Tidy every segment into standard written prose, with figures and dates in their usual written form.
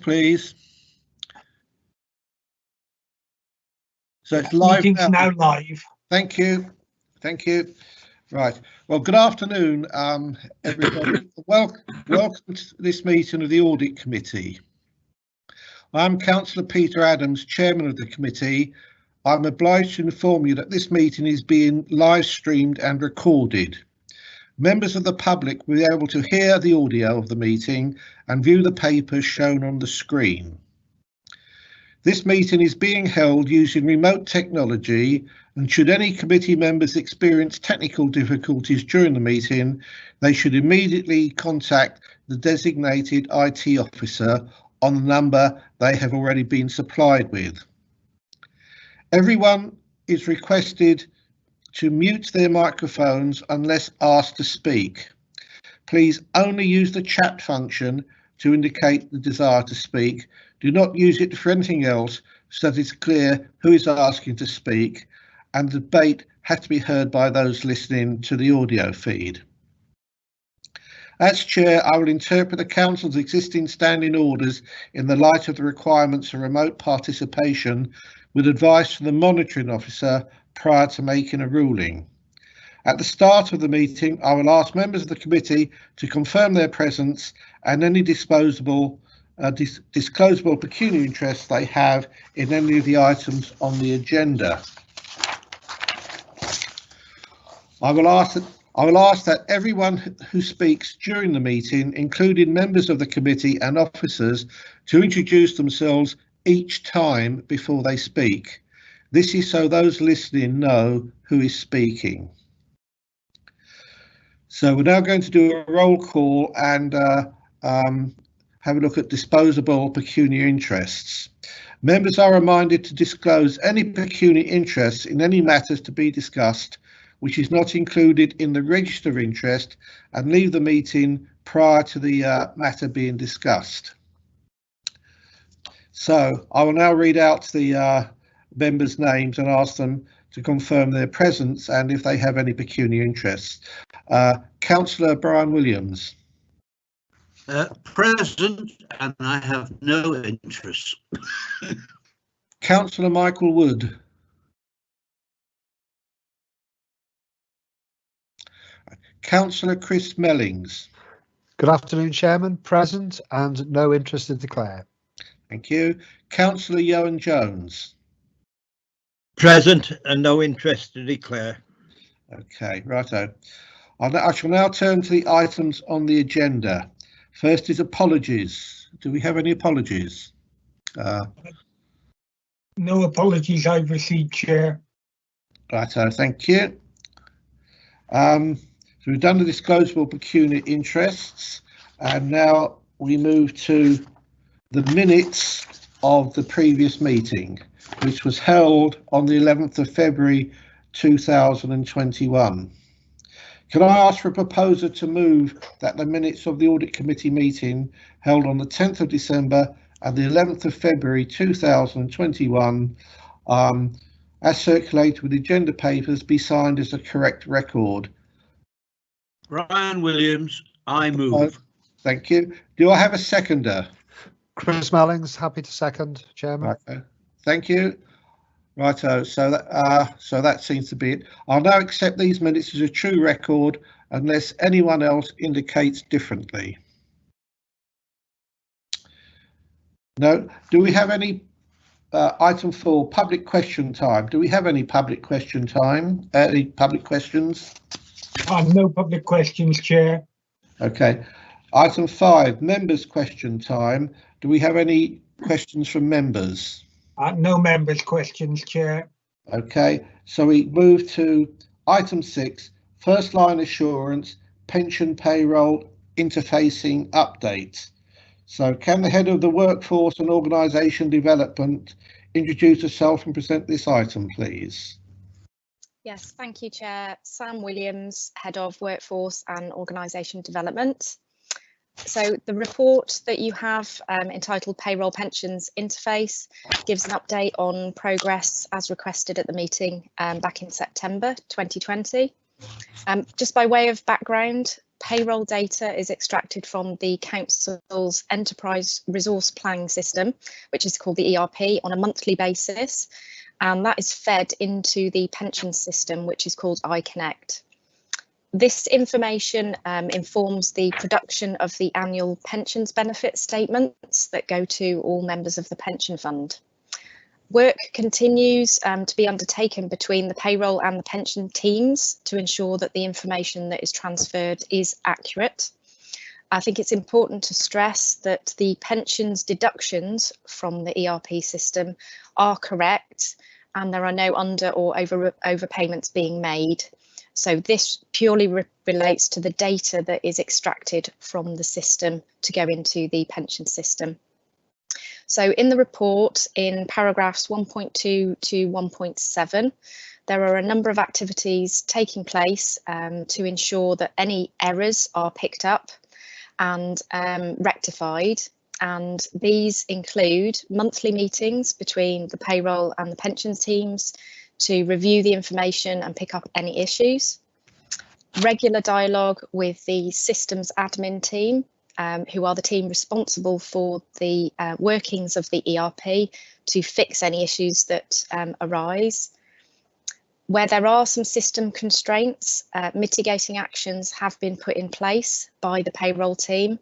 please. So it's live now live. Thank you. Thank you. Right. Well, good afternoon, everybody. Welcome to this meeting of the Audit Committee. I'm Councillor Peter Adams, Chairman of the committee. I'm obliged to inform you that this meeting is being live streamed and recorded. Members of the public will be able to hear the audio of the meeting and view the papers shown on the screen. This meeting is being held using remote technology, and should any committee members experience technical difficulties during the meeting, they should immediately contact the designated IT officer on the number they have already been supplied with. Everyone is requested to mute their microphones unless asked to speak. Please only use the chat function to indicate the desire to speak. Do not use it for anything else, so that it's clear who is asking to speak, and the debate has to be heard by those listening to the audio feed. As Chair, I will interpret the Council's existing standing orders in the light of the requirements of remote participation, with advice from the monitoring officer prior to making a ruling. At the start of the meeting, I will ask members of the committee to confirm their presence and any disclosable pecuniary interests they have in any of the items on the agenda. I will ask that everyone who speaks during the meeting, including members of the committee and officers, to introduce themselves each time before they speak. This is so those listening know who is speaking. So we're now going to do a roll call and have a look at disposable pecuniary interests. Members are reminded to disclose any pecuniary interests in any matters to be discussed which is not included in the register of interest, and leave the meeting prior to the matter being discussed. So I will now read out the members' names and ask them to confirm their presence and if they have any pecuniary interests. Councillor Brian Williams. Present, and I have no interest. Councillor Michael Wood. Councillor Chris Mellings. Good afternoon, Chairman. Present and no interest to declare. Thank you. Councillor Owen Jones. Present and no interest to declare. Okay, righto. I shall now turn to the items on the agenda. First is apologies. Do we have any apologies? No apologies I've received, Chair. Righto, thank you. So we've done the disclosable pecuniary interests, and now we move to the minutes of the previous meeting, which was held on the 11th of February 2021. Can I ask for a proposer to move that the minutes of the Audit Committee meeting held on the 10th of December and the 11th of February 2021, as circulated with the agenda papers, be signed as a correct record? Brian Williams, I move. Thank you. Do I have a seconder? Chris Mellings, happy to second, Chairman. Righto. Thank you. Righto. So that seems to be it. I'll now accept these minutes as a true record unless anyone else indicates differently. No. Do we have any item 4, public question time? Do we have any public question time? Any public questions? No public questions, Chair. Okay. Item 5, members' question time. Do we have any questions from members? No members' questions, Chair. Okay, so we move to item 6, first line assurance, pension payroll interfacing updates. So can the head of the workforce and organisation development introduce herself and present this item, please? Yes, thank you, Chair. Sam Williams, Head of Workforce and Organisation Development. So the report that you have entitled Payroll Pensions Interface gives an update on progress as requested at the meeting back in September 2020. Just by way of background, payroll data is extracted from the council's enterprise resource planning system, which is called the ERP, on a monthly basis, and that is fed into the pension system, which is called iConnect. This information informs the production of the annual pensions benefit statements that go to all members of the pension fund. Work continues to be undertaken between the payroll and the pension teams to ensure that the information that is transferred is accurate. I think it's important to stress that the pensions deductions from the ERP system are correct and there are no under or overpayments being made. So this purely relates to the data that is extracted from the system to go into the pension system. So in the report, in paragraphs 1.2 to 1.7, there are a number of activities taking place to ensure that any errors are picked up and rectified. And these include monthly meetings between the payroll and the pension teams to review the information and pick up any issues. Regular dialogue with the systems admin team, who are the team responsible for the workings of the ERP to fix any issues that arise. Where there are some system constraints, mitigating actions have been put in place by the payroll team.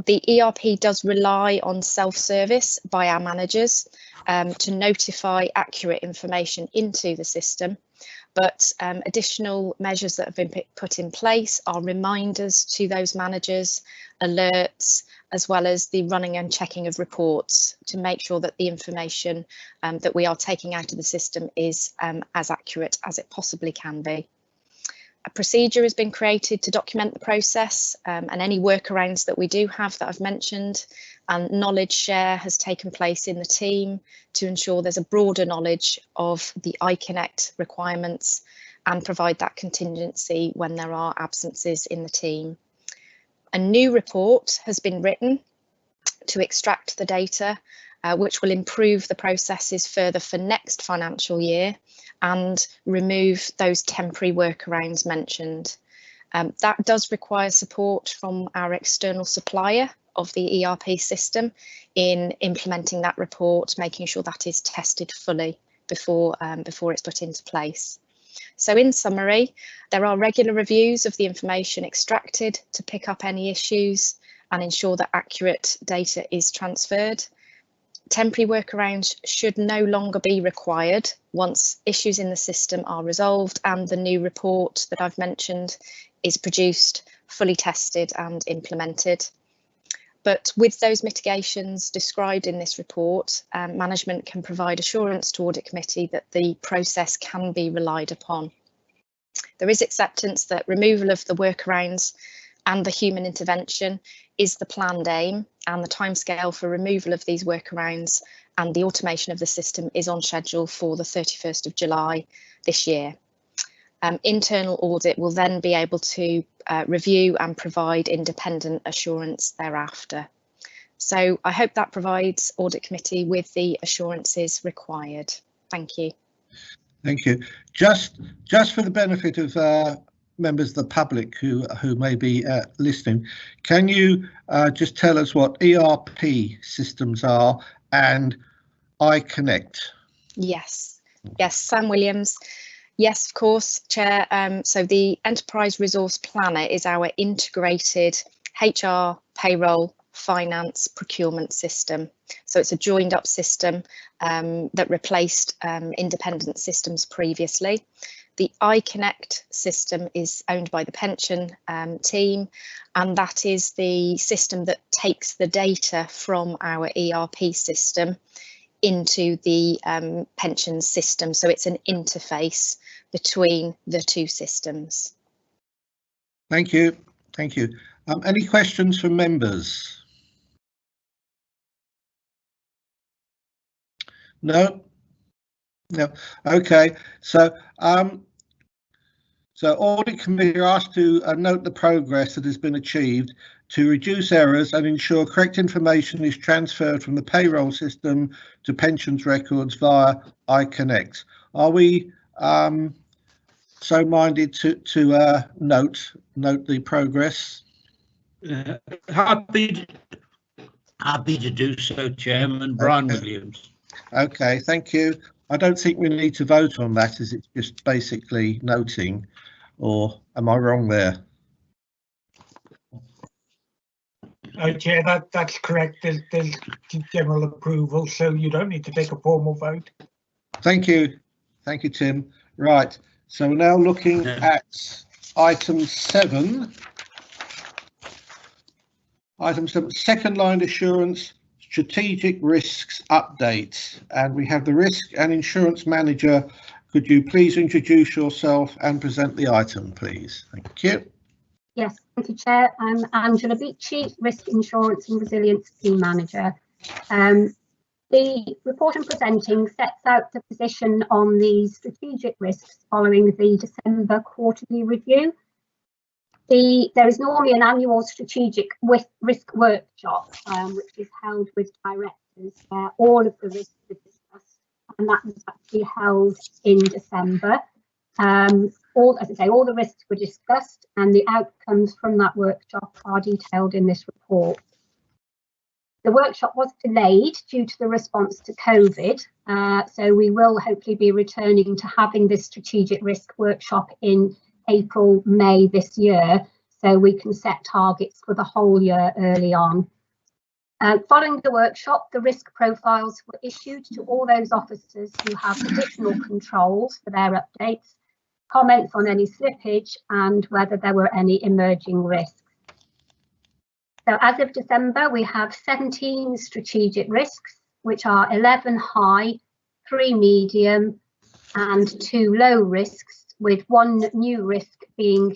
The ERP does rely on self-service by our managers to notify accurate information into the system, but additional measures that have been put in place are reminders to those managers, alerts, as well as the running and checking of reports to make sure that the information that we are taking out of the system is as accurate as it possibly can be. A procedure has been created to document the process and any workarounds that we do have that I've mentioned, and knowledge share has taken place in the team to ensure there's a broader knowledge of the iConnect requirements and provide that contingency when there are absences in the team. A new report has been written to extract the data, which will improve the processes further for next financial year and remove those temporary workarounds mentioned. That does require support from our external supplier of the ERP system in implementing that report, making sure that is tested fully before it's put into place. So in summary, there are regular reviews of the information extracted to pick up any issues and ensure that accurate data is transferred. Temporary workarounds should no longer be required once issues in the system are resolved and the new report that I've mentioned is produced, fully tested and implemented. But with those mitigations described in this report, management can provide assurance to Audit Committee that the process can be relied upon. There is acceptance that removal of the workarounds and the human intervention is the planned aim, and the timescale for removal of these workarounds and the automation of the system is on schedule for the 31st of July this year. Internal audit will then be able to review and provide independent assurance thereafter. So I hope that provides Audit Committee with the assurances required. Thank you. Thank you. Just for the benefit of members of the public who may be listening, can you just tell us what ERP systems are and iConnect? Yes, Sam Williams. Yes, of course, Chair. So the Enterprise Resource Planner is our integrated HR, payroll, finance, procurement system. So it's a joined up system that replaced independent systems previously. The iConnect system is owned by the pension team, and that is the system that takes the data from our ERP system into the pension system. So it's an interface between the two systems. Thank you. Thank you. Any questions from members? No? No. Okay. So Audit Committee are asked to note the progress that has been achieved to reduce errors and ensure correct information is transferred from the payroll system to pensions records via iConnect. Are we so minded to note the progress? Happy to do so, Chairman. Brian Williams. Okay, thank you. I don't think we need to vote on that, as it's just basically noting, or am I wrong there? Chair, that's correct. There's general approval, so you don't need to take a formal vote. Thank you, Tim. Right, so we're now looking at item 7. Item 7, second line assurance, strategic risks update, and we have the risk and insurance manager. Could you please introduce yourself and present the item, please? Thank you. Yes, thank you, Chair. I'm Angela Beachy, Risk Insurance and Resilience Team Manager. The report I'm presenting sets out the position on the strategic risks following the December quarterly review. There is normally an annual strategic risk workshop, which is held with directors where all of the risks are discussed, and that was actually held in December. As I say, all the risks were discussed, and the outcomes from that workshop are detailed in this report. The workshop was delayed due to the response to COVID, so we will hopefully be returning to having this strategic risk workshop in April, May this year, so we can set targets for the whole year early on. Following the workshop, the risk profiles were issued to all those officers who have additional controls for their updates, comments on any slippage, and whether there were any emerging risks. So as of December, we have 17 strategic risks, which are 11 high, 3 medium, and 2 low risks, with 1 new risk being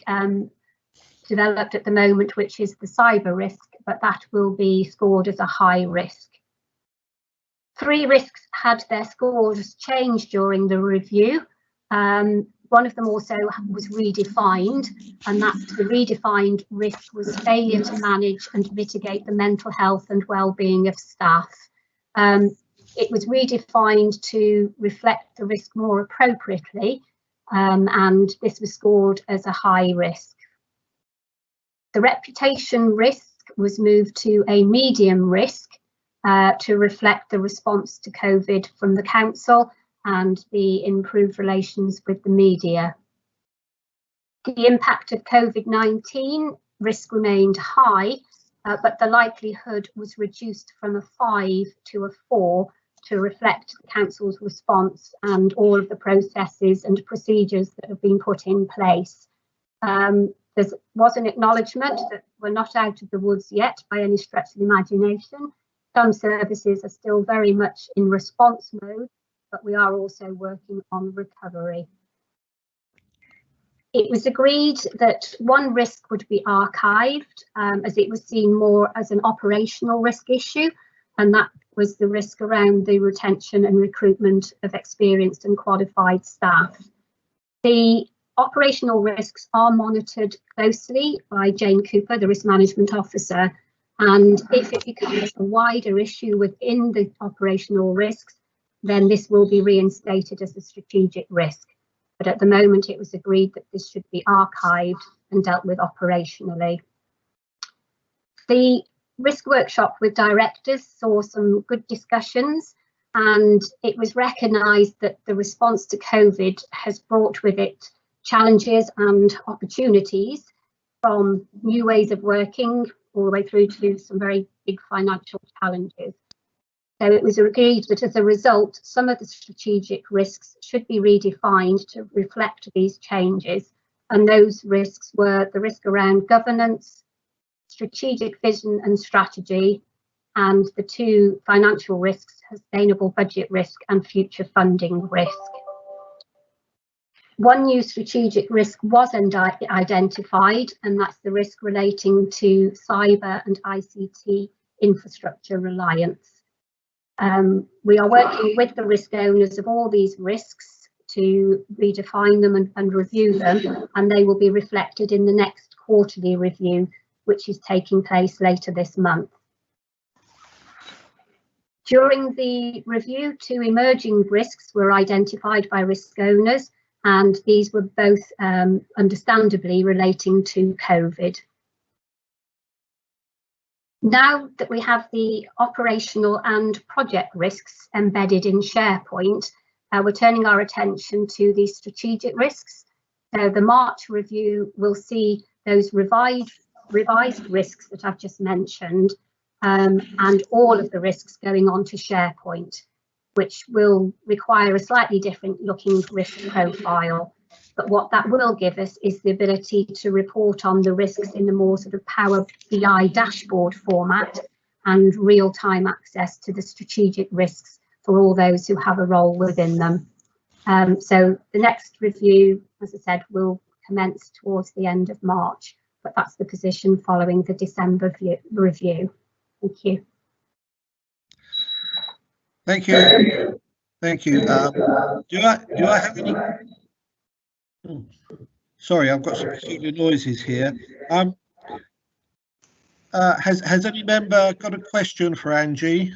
developed at the moment, which is the cyber risk, but that will be scored as a high risk. 3 risks had their scores changed during the review. One of them also was redefined, and that's the redefined risk was failure to manage and mitigate the mental health and well-being of staff. It was redefined to reflect the risk more appropriately, and this was scored as a high risk. The reputation risk was moved to a medium risk to reflect the response to COVID from the council and the improved relations with the media. The impact of COVID-19 risk remained high, but the likelihood was reduced from a 5 to a 4 to reflect the council's response and all of the processes and procedures that have been put in place. There was an acknowledgement that we're not out of the woods yet by any stretch of the imagination. Some services are still very much in response mode, but we are also working on recovery. It was agreed that 1 risk would be archived, as it was seen more as an operational risk issue, and that was the risk around the retention and recruitment of experienced and qualified staff. The operational risks are monitored closely by Jane Cooper, the Risk Management Officer, and if it becomes a wider issue within the operational risks, then this will be reinstated as a strategic risk. But at the moment, it was agreed that this should be archived and dealt with operationally. The risk workshop with directors saw some good discussions, and it was recognised that the response to COVID has brought with it challenges and opportunities, from new ways of working all the way through to some very big financial challenges. So it was agreed that as a result, some of the strategic risks should be redefined to reflect these changes. And those risks were the risk around governance, strategic vision and strategy, and the 2 financial risks, sustainable budget risk and future funding risk. 1 new strategic risk was identified, and that's the risk relating to cyber and ICT infrastructure reliance. We are working with the risk owners of all these risks to redefine them and review them, and they will be reflected in the next quarterly review, which is taking place later this month. During the review, 2 emerging risks were identified by risk owners, and these were both understandably relating to COVID. Now that we have the operational and project risks embedded in SharePoint, we're turning our attention to the strategic risks. So the March review will see those revised risks that I've just mentioned, and all of the risks going on to SharePoint, which will require a slightly different looking risk profile. But what that will give us is the ability to report on the risks in the more sort of Power BI dashboard format and real-time access to the strategic risks for all those who have a role within them. So the next review, as I said, will commence towards the end of March, but that's the position following the December review. Thank you. Thank you. Thank you. Do I have any? Sorry, I've got some peculiar noises here. Has any member got a question for Angie?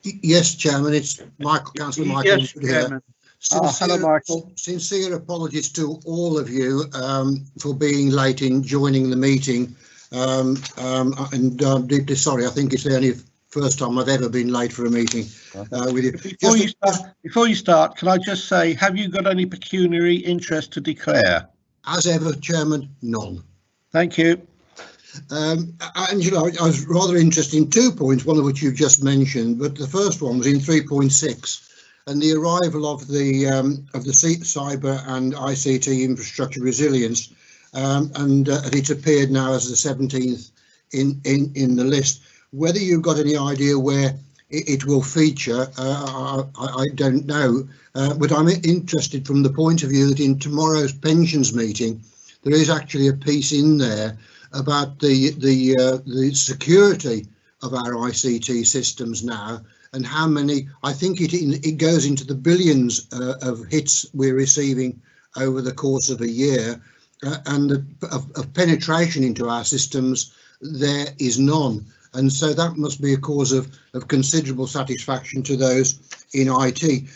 Yes, Chairman, it's Michael, Councillor Michael. Yes, Chairman. Hello, Michael. Sincere apologies to all of you for being late in joining the meeting. Deeply sorry, I think it's the only first time I've ever been late for a meeting with you. Before you start, can I just say, have you got any pecuniary interest to declare? As ever, Chairman, none. Thank you. Angela, I was rather interested in 2 points, one of which you've just mentioned, but the first one was in 3.6, and the arrival of the cyber and ICT infrastructure resilience, and it's appeared now as the 17th in the list. Whether you've got any idea where it will feature, I don't know, but I'm interested from the point of view that in tomorrow's pensions meeting, there is actually a piece in there about the security of our ICT systems now, and how many, I think it goes into the billions of hits we're receiving over the course of a year, and of penetration into our systems there is none. And so that must be a cause of considerable satisfaction to those in IT.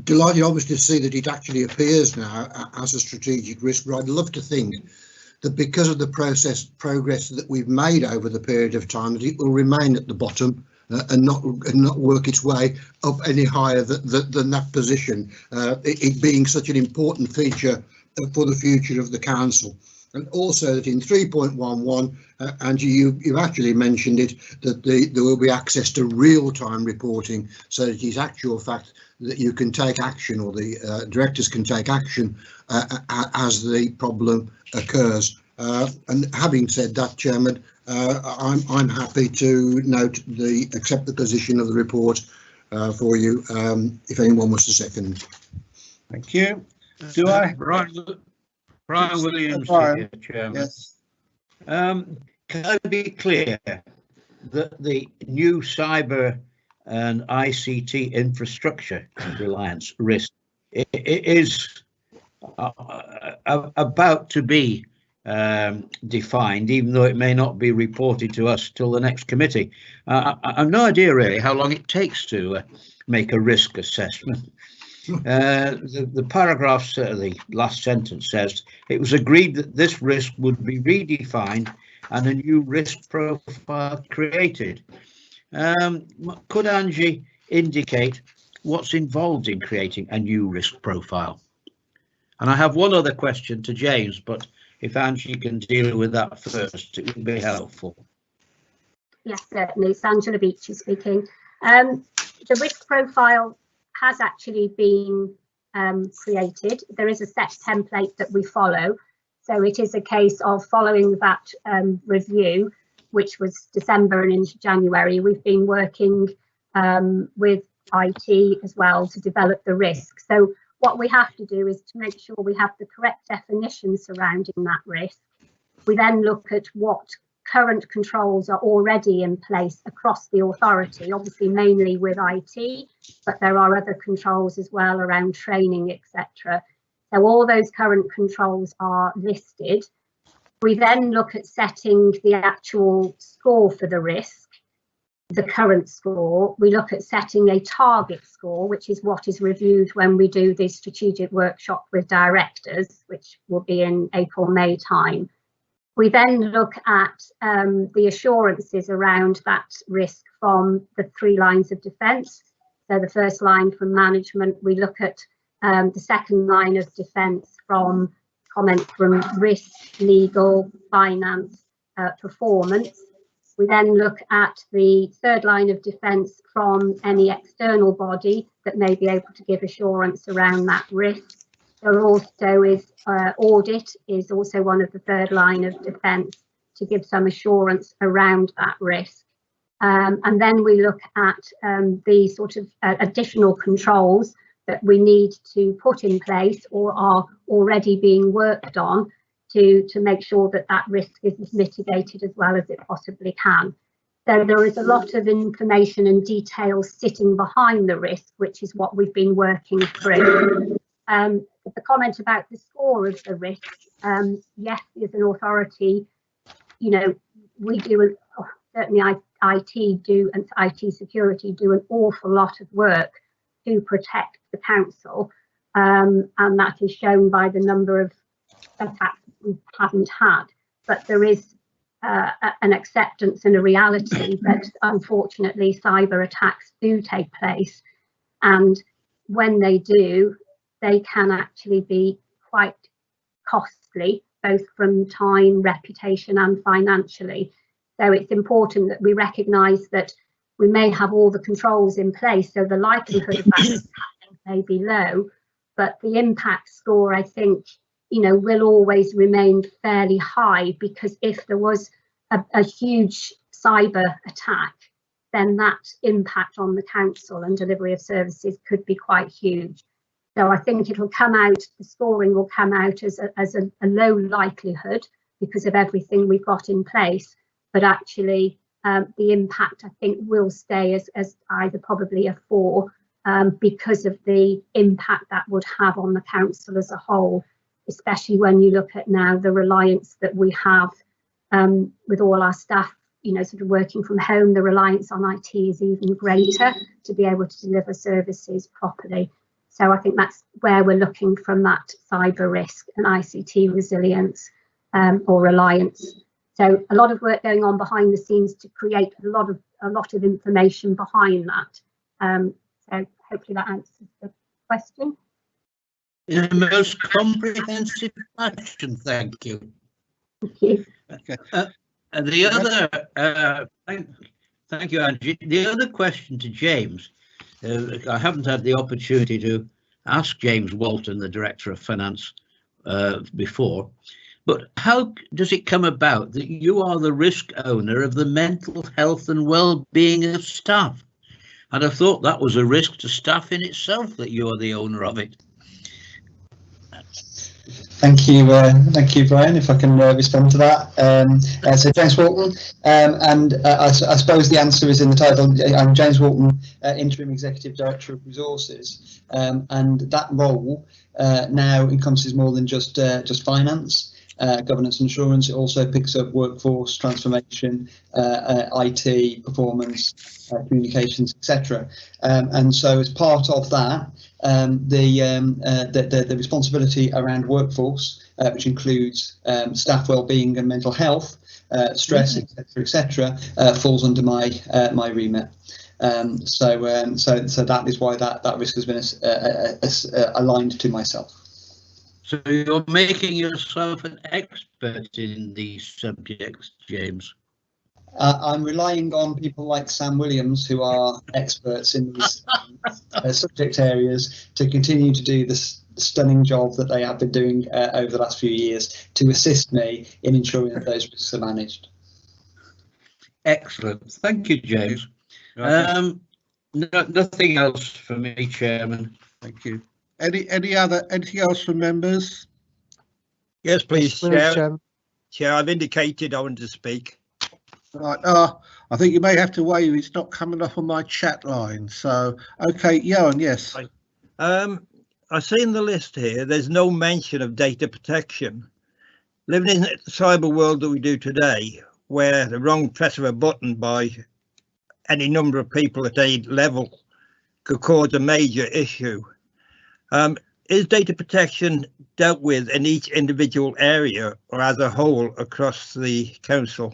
Delighted obviously to see that it actually appears now as a strategic risk, but I'd love to think that because of the progress that we've made over the period of time, that it will remain at the bottom and not work its way up any higher than that position, it being such an important feature for the future of the council. And also that in 3.11, and you've actually mentioned it, that there will be access to real-time reporting, so that it is actual fact that you can take action, or the directors can take action as the problem occurs. And having said that, Chairman, I'm happy to accept the position of the report for you, if anyone was to second. Thank you. Do I? Brian Williams here, Chairman. Yes. Can I be clear that the new cyber and ICT infrastructure reliance risk is about to be defined, even though it may not be reported to us till the next committee? I've no idea really how long it takes to make a risk assessment. The paragraph, the last sentence says, it was agreed that this risk would be redefined and a new risk profile created. Could Angie indicate what's involved in creating a new risk profile? And I have one other question to James, but if Angie can deal with that first, it would be helpful. Yes, certainly. It's Angela Beachy speaking. The risk profile has actually been created. There is a set template that we follow. So it is a case of following that review, which was December and into January. We've been working with IT as well to develop the risk. So what we have to do is to make sure we have the correct definition surrounding that risk. We then look at what current controls are already in place across the authority, obviously mainly with IT, but there are other controls as well around training, etc. So all those current controls are listed. We then look at setting the actual score for the risk. the current score. We look at setting a target score, which is what is reviewed when we do the strategic workshop with directors, which will be in April, May time. We then look at the assurances around that risk from the 3 lines of defence. So the first line from management, we look at the second line of defence from comments from risk, legal, finance, performance. We then look at the third line of defence from any external body that may be able to give assurance around that risk. There also is audit is also one of the third line of defence to give some assurance around that risk. And then we look at the sort of additional controls that we need to put in place or are already being worked on to make sure that that risk is mitigated as well as it possibly can. So there is a lot of information and details sitting behind the risk, which is what we've been working through. The comment about the score of the risk, yes, as an authority, you know, we do, certainly IT do, and IT security do an awful lot of work to protect the council, and that is shown by the number of attacks we haven't had. But there is an acceptance and a reality that unfortunately cyber attacks do take place, and when they do, they can actually be quite costly, both from time, reputation and financially. So it's important that we recognise that we may have all the controls in place, so the likelihood of that happening may be low, but the impact score, I think, you know, will always remain fairly high, because if there was a huge cyber attack, then that impact on the council and delivery of services could be quite huge. So I think it'll come out, the scoring will come out as a low likelihood because of everything we've got in place, but actually the impact I think will stay as either probably a 4 because of the impact that would have on the council as a whole, especially when you look at now the reliance that we have with all our staff, you know, sort of working from home. The reliance on IT is even greater to be able to deliver services properly. So I think that's where we're looking from that cyber risk and ICT resilience or reliance. So a lot of work going on behind the scenes to create a lot of information behind that. So hopefully that answers the question. In a most comprehensive fashion, thank you. Thank you. Okay. The other, thank you, Angie. The other question to James, I haven't had the opportunity to ask James Walton, the Director of Finance, before, but how does it come about that you are the risk owner of the mental health and well-being of staff? And I thought that was a risk to staff in itself, that you are the owner of it. Thank you, Brian. If I can respond to that. So James Walton, and I suppose the answer is in the title. I'm James Walton, Interim Executive Director of Resources, and that role now encompasses more than just finance, governance and assurance. It also picks up workforce transformation, IT, performance, communications, etc. And so as part of that, the responsibility around workforce, which includes staff wellbeing and mental health, stress, etc., falls under my remit. So that is why that risk has been aligned to myself. So you're making yourself an expert in these subjects, James? I'm relying on people like Sam Williams, who are experts in these subject areas, to continue to do this stunning job that they have been doing over the last few years to assist me in ensuring that those risks are managed. Excellent. Thank you, James. Nothing else for me, Chairman. Thank you. Anything else from members? Yes, please, Chair. Chairman. Chair, I've indicated I want to speak. Right. I think you may have to wave. It's not coming up on my chat line. So, okay, Johan, yes. I see in the list here, there's no mention of data protection. Living in the cyber world that we do today, where the wrong press of a button by any number of people at a level could cause a major issue. Is data protection dealt with in each individual area or as a whole across the council?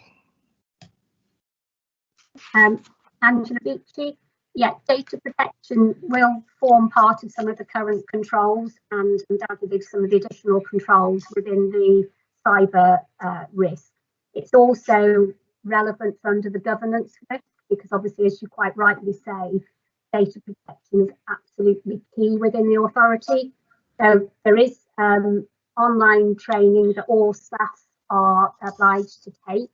Angela Beachy. Yeah, data protection will form part of some of the current controls and undoubtedly some of the additional controls within the cyber risk. It's also relevant under the governance risk because obviously, as you quite rightly say, data protection is absolutely key within the authority. So there is online training that all staff are obliged to take.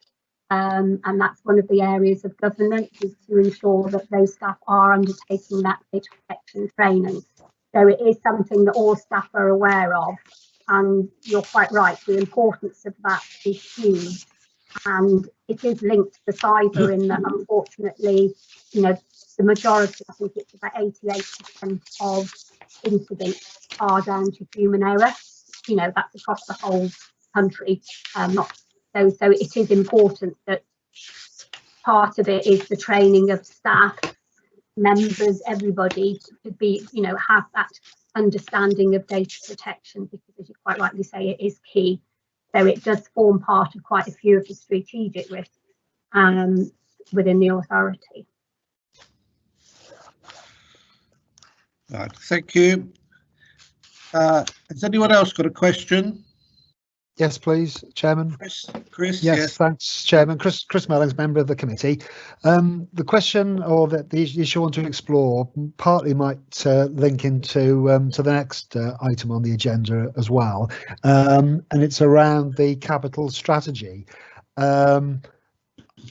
And that's one of the areas of governance, is to ensure that those staff are undertaking that data protection training. So it is something that all staff are aware of, and you're quite right, the importance of that is huge. And it is linked to the cyber in that, unfortunately, you know, the majority, I think it's about 88% of incidents are down to human error. You know, that's across the whole country, So it is important that part of it is the training of staff, members, everybody to be, you know, have that understanding of data protection, because as you quite rightly say, it is key. So it does form part of quite a few of the strategic risks within the authority. Right, thank you. Has anyone else got a question? Yes, please, Chairman. Chris, yes, thanks, Chairman. Chris Mellings, member of the committee. The question, or the issue I want to explore, partly might link into to the next item on the agenda as well, and it's around the capital strategy.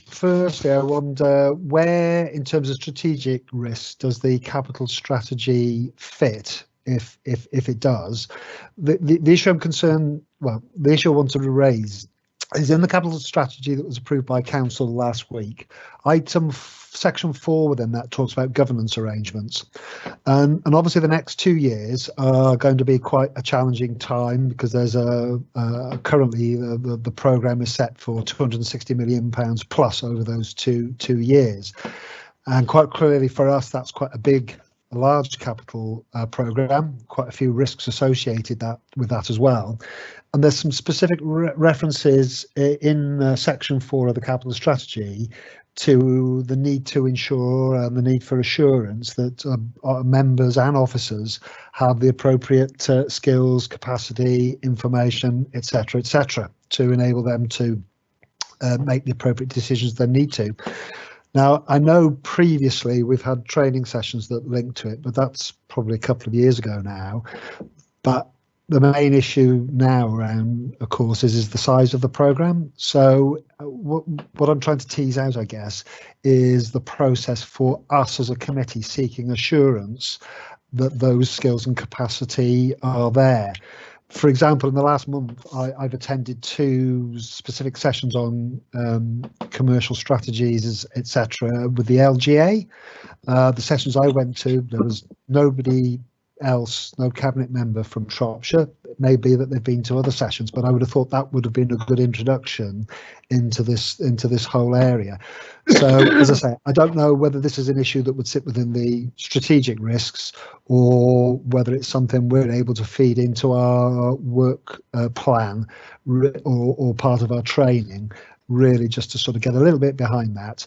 Firstly, I wonder where, in terms of strategic risks, does the capital strategy fit? If it does, the issue I'm concerned, well, the issue I wanted to raise is in the capital strategy that was approved by council last week. Item section 4 within that talks about governance arrangements, and obviously the next 2 years are going to be quite a challenging time, because there's currently the programme is set for £260 million plus over those two years, and quite clearly for us that's quite a large capital programme, quite a few risks associated with that as well. And there's some specific references in section 4 of the capital strategy to the need to ensure and the need for assurance that our members and officers have the appropriate skills, capacity, information, etc., to enable them to make the appropriate decisions they need to. Now, I know previously we've had training sessions that link to it, but that's probably a couple of years ago now. But the main issue now around, of course, is the size of the programme. So what I'm trying to tease out, I guess, is the process for us as a committee seeking assurance that those skills and capacity are there. For example, in the last month, I've attended 2 specific sessions on commercial strategies, etc., with the LGA. The sessions I went to, there was nobody else, no cabinet member from Shropshire. It may be that they've been to other sessions, but I would have thought that would have been a good introduction into this whole area. So, as I say, I don't know whether this is an issue that would sit within the strategic risks, or whether it's something we're able to feed into our work plan or part of our training, really just to sort of get a little bit behind that.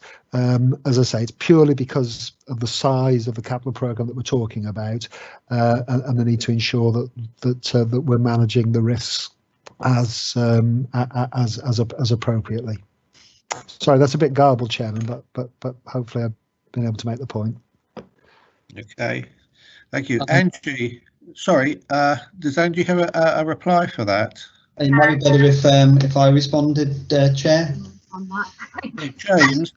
As I say, it's purely because of the size of the capital programme that we're talking about, and the need to ensure that we're managing the risks as appropriately. Sorry, that's a bit garbled, Chairman, but hopefully I've been able to make the point. Okay, thank you. Angie, sorry, does Angie have a reply for that? It might be better if I responded, Chair. On that. James,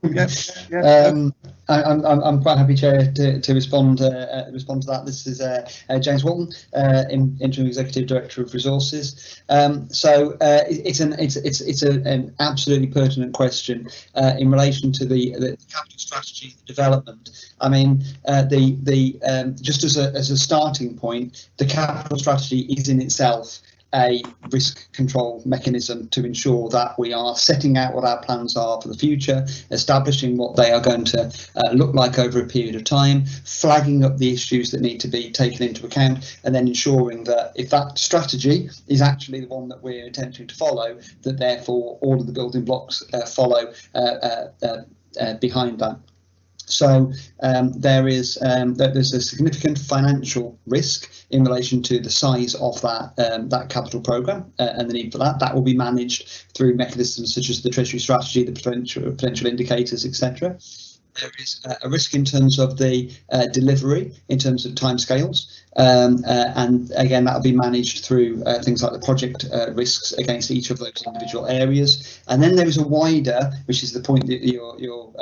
I'm quite happy, Chair, to respond to that. This is James Walton, Interim Executive Director of Resources. So it's an absolutely pertinent question in relation to the capital strategy development. I mean, just as a starting point, the capital strategy is in itself a risk control mechanism to ensure that we are setting out what our plans are for the future, establishing what they are going to look like over a period of time, flagging up the issues that need to be taken into account, and then ensuring that if that strategy is actually the one that we're attempting to follow, that therefore all of the building blocks follow behind that. So there's a significant financial risk in relation to the size of that capital programme and the need for that. That will be managed through mechanisms such as the Treasury strategy, the potential indicators, etc. There is a risk in terms of the delivery, in terms of timescales, and again that will be managed through things like the project risks against each of those individual areas. And then there is a wider, which is the point that you're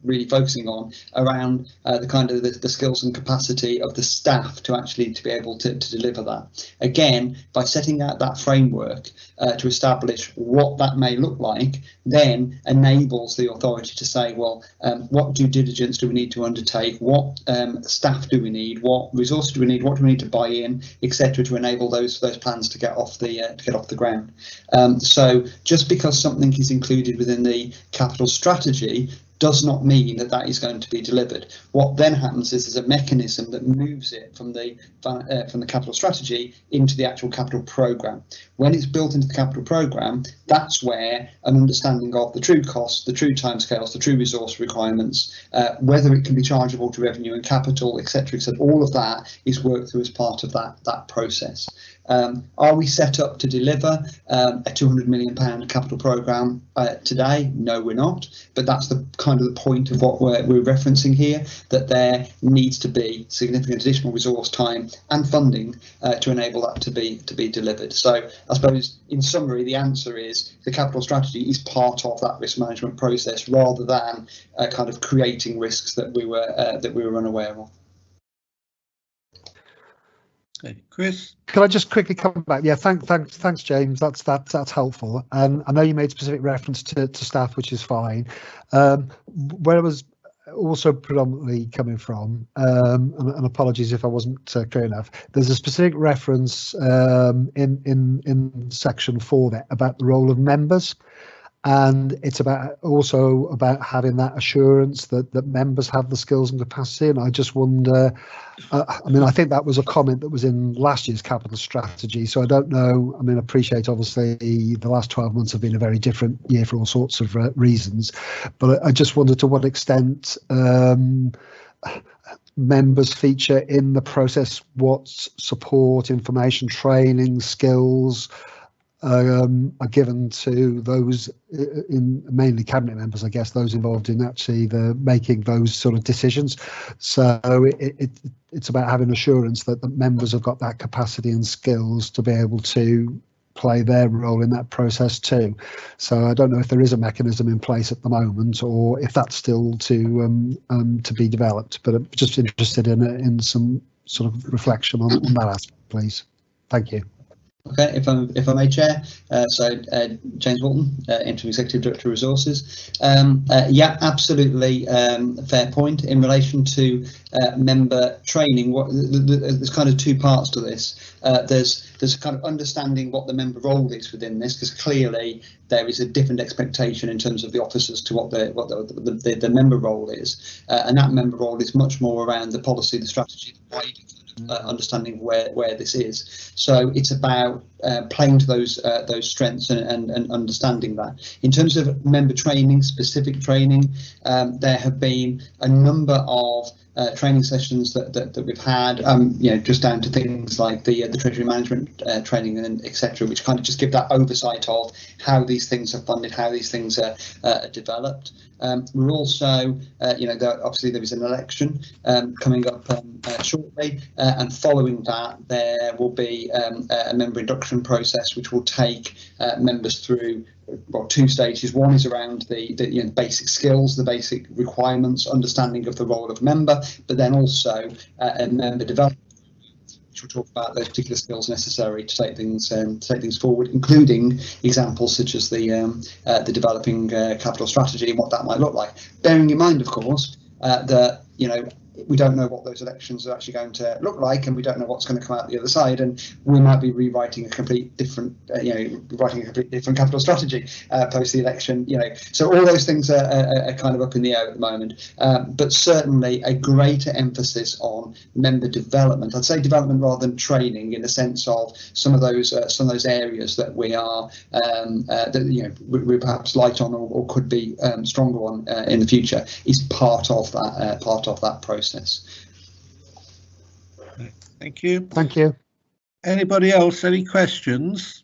really focusing on, around the kind of the skills and capacity of the staff to actually to be able to deliver that. Again, by setting out that framework to establish what that may look like, then enables the authority to say, well, what due diligence do we need to undertake, what staff do we need, what resources do we need, what do we need to buy in, etc., to enable those plans to get off the ground. So just because something is included within the capital strategy does not mean that that is going to be delivered. What then happens is there's a mechanism that moves it from the capital strategy into the actual capital programme. When it's built into the capital programme, that's where an understanding of the true costs, the true timescales, the true resource requirements, whether it can be chargeable to revenue and capital, etc., all of that is worked through as part of that process. Are we set up to deliver a £200 million capital programme today? No, we're not. But that's the kind of the point of what we're referencing here, that there needs to be significant additional resource, time and funding to enable that to be delivered. So I suppose in summary, the answer is the capital strategy is part of that risk management process rather than kind of creating risks that we were unaware of. Chris, can I just quickly come back? Yeah, thanks, James. That's helpful. And I know you made specific reference to staff, which is fine. Where I was also predominantly coming from, and apologies if I wasn't clear enough, there's a specific reference in section 4 there about the role of members. And it's also about having that assurance that members have the skills and capacity. And I just wonder, I think that was a comment that was in last year's capital strategy. So I don't know. I appreciate obviously the last 12 months have been a very different year for all sorts of reasons. But I just wonder to what extent members feature in the process, what support, information, training, skills are given to those mainly cabinet members, I guess, those involved in actually making those sort of decisions. So it's about having assurance that the members have got that capacity and skills to be able to play their role in that process too. So I don't know if there is a mechanism in place at the moment or if that's still to be developed, but I'm just interested in some sort of reflection on that aspect, please. Thank you. Okay, if I may, Chair. James Walton, Interim Executive Director of Resources. Yeah, absolutely fair point. In relation to member training, there's kind of two parts to this. There's a kind of understanding what the member role is within this, because clearly there is a different expectation in terms of the officers to what the member role is, and that member role is much more around the policy, the strategy, the wider understanding where this is. So it's about playing to those strengths and understanding that. In terms of member training, specific training, there have been a number of training sessions that we've had, just down to things like the Treasury management training and etc., which kind of just give that oversight of how these things are funded, how these things are developed. We're also, obviously there is an election coming up shortly, and following that there will be a member induction process which will take members through two stages. One is around the basic skills, the basic requirements, understanding of the role of member, but then also a member development, which will talk about those particular skills necessary to take things forward, including examples such as the developing capital strategy and what that might look like. Bearing in mind, of course, that we don't know what those elections are actually going to look like, and we don't know what's going to come out the other side, and we might be rewriting a complete different, writing a complete different capital strategy post the election. So all those things are kind of up in the air at the moment. But certainly a greater emphasis on member development. I'd say development rather than training, in the sense of some of those areas that we are we're perhaps light on or could be stronger on in the future, is part of that process. Thank you. Thank you. Anybody else? Any questions?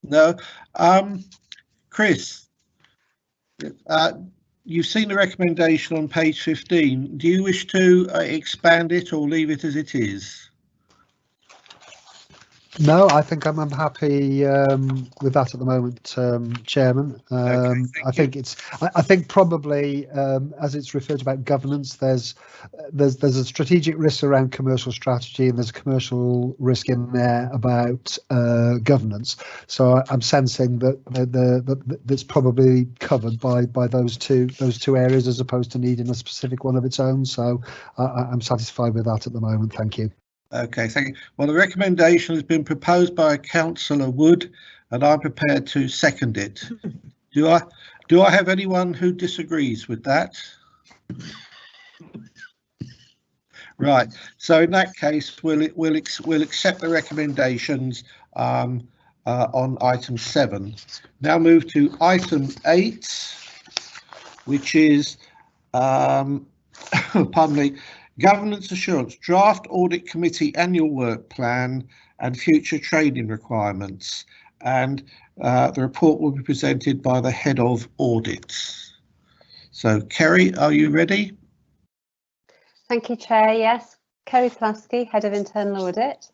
No. Chris, you've seen the recommendation on page 15. Do you wish to expand it or leave it as it is? No, I think I'm happy with that at the moment, Chairman. Okay, I think probably as it's referred to about governance, there's a strategic risk around commercial strategy, and there's a commercial risk in there about governance. So I'm sensing that that's probably covered by those two areas, as opposed to needing a specific one of its own. So I'm satisfied with that at the moment. Thank you. Okay, thank you. Well, the recommendation has been proposed by Councillor Wood, and I'm prepared to second it. Do I have anyone who disagrees with that? Right. So in that case, we'll accept the recommendations on item 7. Now move to item 8, which is pardon me. Governance Assurance, Draft Audit Committee Annual Work Plan and Future Training Requirements. And the report will be presented by the Head of Audits. So, Kerry, are you ready? Thank you, Chair. Yes, Kerry Plasky, Head of Internal Audit.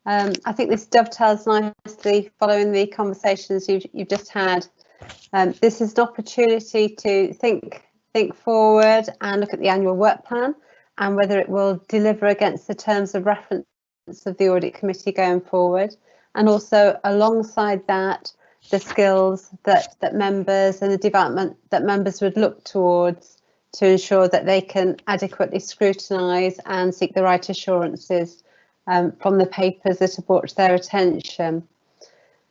I think this dovetails nicely following the conversations you've just had. This is an opportunity to think forward and look at the annual work plan, and whether it will deliver against the terms of reference of the Audit Committee going forward, and also alongside that, the skills that members and the development that members would look towards to ensure that they can adequately scrutinise and seek the right assurances from the papers that are brought to their attention.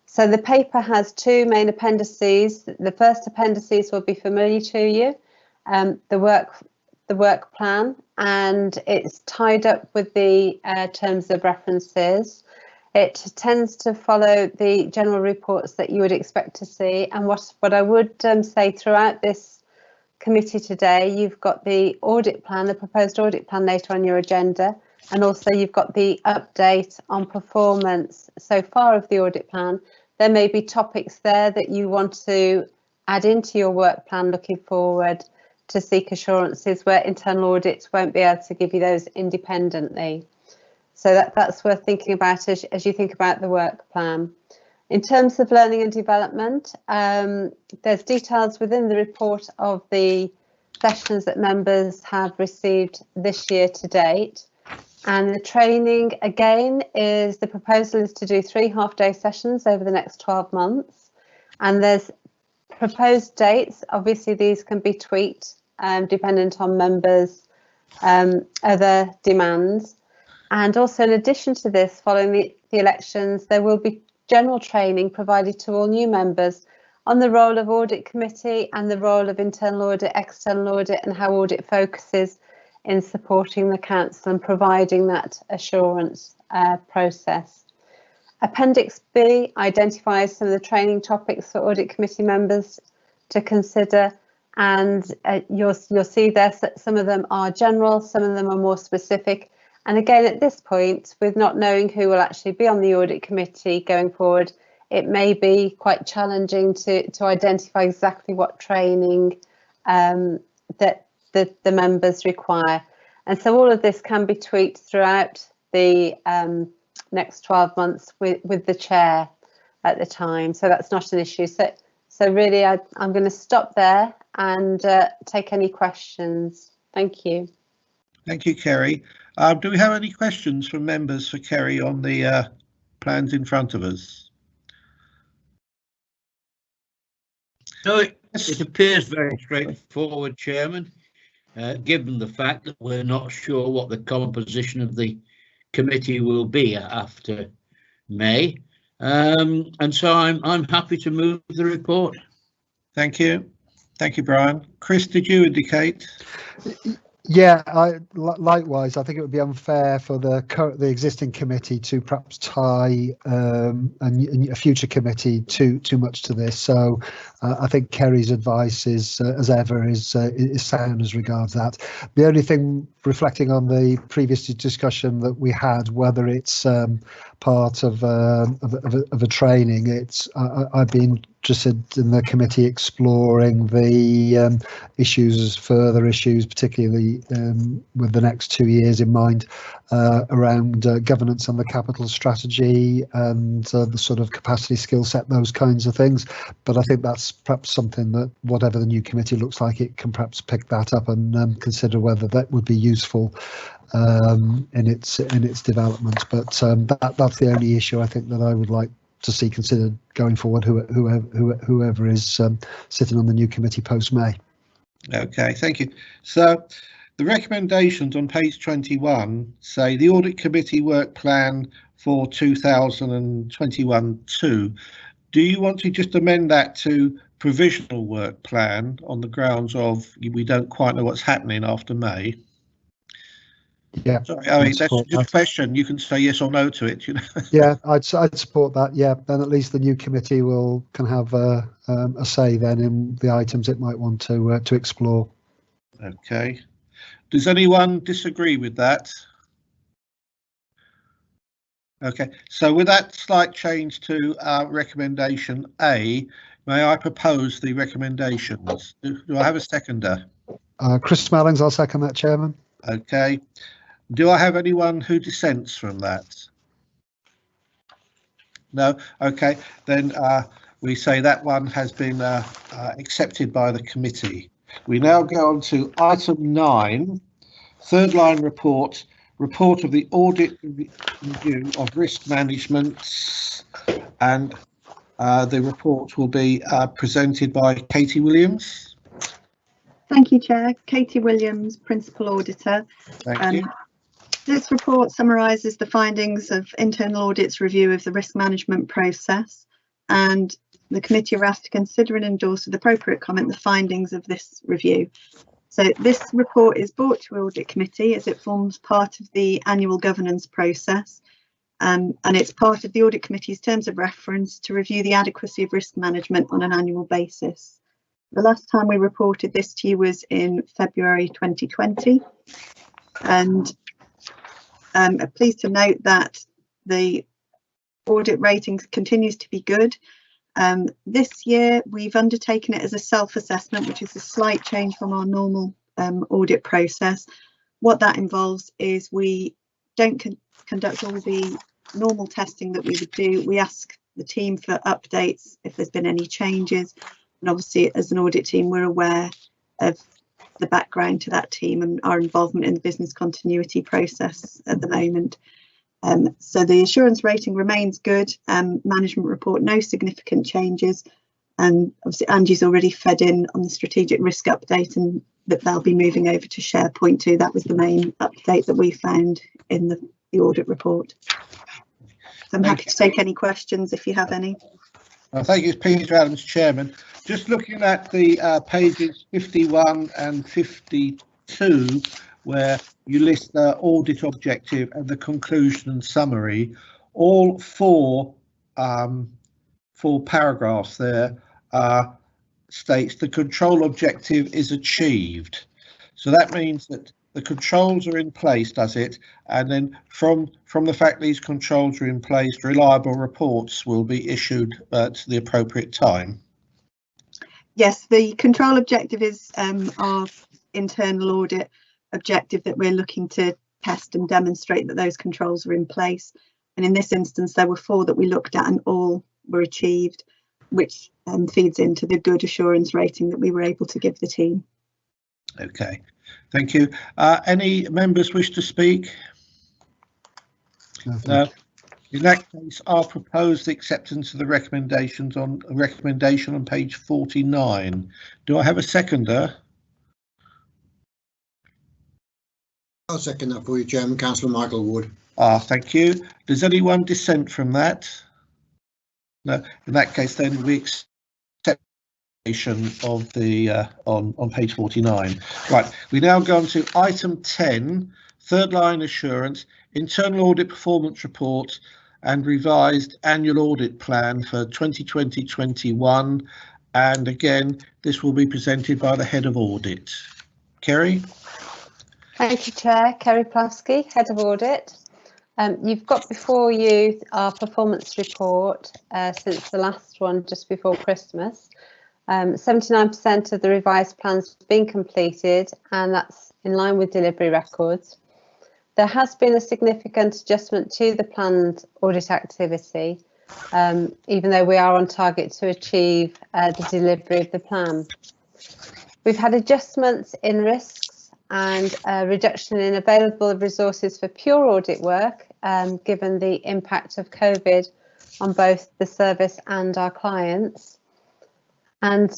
So the paper has 2 main appendices. The first appendices will be familiar to you, the work plan, and it's tied up with the terms of references. It tends to follow the general reports that you would expect to see, and what I would say throughout this committee today, you've got the audit plan, the proposed audit plan later on your agenda, and also you've got the update on performance so far of the audit plan. There may be topics there that you want to add into your work plan looking forward to seek assurances where internal audits won't be able to give you those independently. So that's worth thinking about as you think about the work plan. In terms of learning and development, there's details within the report of the sessions that members have received this year to date. And the training, again, the proposal is to do 3 half-day sessions over the next 12 months. And there's proposed dates. Obviously, these can be tweaked dependent on members' other demands. And also, in addition to this, following the elections, there will be general training provided to all new members on the role of audit committee and the role of internal audit, external audit, and how audit focuses in supporting the council and providing that assurance process. Appendix B identifies some of the training topics for audit committee members to consider, and you'll see there some of them are general, some of them are more specific. And again, at this point, with not knowing who will actually be on the audit committee going forward, it may be quite challenging to identify exactly what training that the members require. And so all of this can be tweaked throughout the next 12 months with the chair at the time. So that's not an issue. So really, I'm going to stop there and take any questions. Thank you. Thank you, Kerry. Do we have any questions from members for Kerry on the plans in front of us? No, it appears very straightforward, Chairman. given the fact that we're not sure what the composition of the committee will be after May. And so I'm happy to move the report. Thank you. Thank you, Brian. Chris, did you indicate? Yeah, likewise. I think it would be unfair for the existing committee to perhaps tie a future committee too much to this. So I think Kerry's advice is, as ever, is sound as regards that. The only thing, reflecting on the previous discussion that we had, whether it's part of a training, I've been interested in the committee exploring the further issues, particularly with the next 2 years in mind, around governance and the capital strategy and the sort of capacity, skill set, those kinds of things. But I think that's perhaps something that, whatever the new committee looks like, it can perhaps pick that up and consider whether that would be useful in its development. But that's the only issue I think that I would like to see considered going forward, whoever is sitting on the new committee post May. Okay, thank you. So the recommendations on page 21 say the audit committee work plan for 2021-2. Do you want to just amend that to provisional work plan on the grounds of we don't quite know what's happening after May? Yeah, sorry, I mean, that's just a question. You can say yes or no to it. You know. Yeah, I'd support that. Yeah, then at least the new committee can have a say then in the items it might want to explore. Okay. Does anyone disagree with that? Okay. So with that slight change to recommendation A, may I propose the recommendations? Do I have a seconder? Chris Smallings, I'll second that, Chairman. Okay. Do I have anyone who dissents from that? No? Okay, then we say that one has been accepted by the committee. We now go on to item 9, third line report of the audit review of risk management, and the report will be presented by Katie Williams. Thank you, Chair. Katie Williams, Principal Auditor. Thank you. This report summarises the findings of internal audit's review of the risk management process, and the committee are asked to consider and endorse with appropriate comment the findings of this review. So this report is brought to audit committee as it forms part of the annual governance process, and it's part of the audit committee's terms of reference to review the adequacy of risk management on an annual basis. The last time we reported this to you was in February 2020, and I'm pleased to note that the audit rating continues to be good. This year we've undertaken it as a self-assessment, which is a slight change from our normal audit process. What that involves is we don't conduct all the normal testing that we would do. We ask the team for updates if there's been any changes, and obviously as an audit team we're aware of the background to that team and our involvement in the business continuity process at the moment. So the assurance rating remains good. Management report, no significant changes, and obviously Angie's already fed in on the strategic risk update and that they'll be moving over to SharePoint too. That was the main update that we found in the audit report. So I'm happy to take any questions if you have any. Thank you, Peter Adams, Chairman. Just looking at the pages 51 and 52, where you list the audit objective and the conclusion and summary, all four paragraphs there states the control objective is achieved. So that means that the controls are in place, does it? And then from the fact these controls are in place, reliable reports will be issued at the appropriate time. Yes, the control objective is our internal audit objective that we're looking to test and demonstrate that those controls are in place. And in this instance, there were 4 that we looked at and all were achieved, which feeds into the good assurance rating that we were able to give the team. Okay, thank you. Any members wish to speak? No. In that case, I'll propose the acceptance of the recommendation on page 49. Do I have a seconder? I'll second that for you, Chairman. Councillor Michael Wood. Thank you. Does anyone dissent from that? No. In that case, then we accept of the on page 49. Right. We now go on to item 10, third line assurance, internal audit performance report and revised annual audit plan for 2020-21. And again, this will be presented by the head of audit. Kerry. Thank you, Chair. Kerry Plasky, Head of Audit. You've got before you our performance report since the last one just before Christmas. 79% of the revised plans have been completed, and that's in line with delivery records. There has been a significant adjustment to the planned audit activity, even though we are on target to achieve the delivery of the plan. We've had adjustments in risks and a reduction in available resources for pure audit work, given the impact of COVID on both the service and our clients. And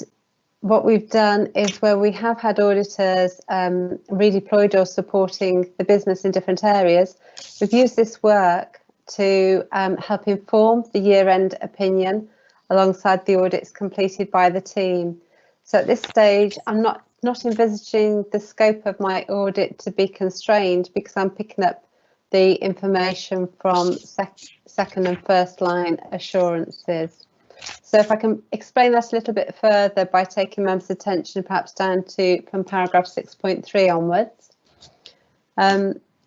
what we've done is where we have had auditors redeployed or supporting the business in different areas, we've used this work to help inform the year-end opinion alongside the audits completed by the team. So at this stage, I'm not envisaging the scope of my audit to be constrained because I'm picking up the information from second and first line assurances. So if I can explain that a little bit further by taking members' attention perhaps down to from paragraph 6.3 onwards.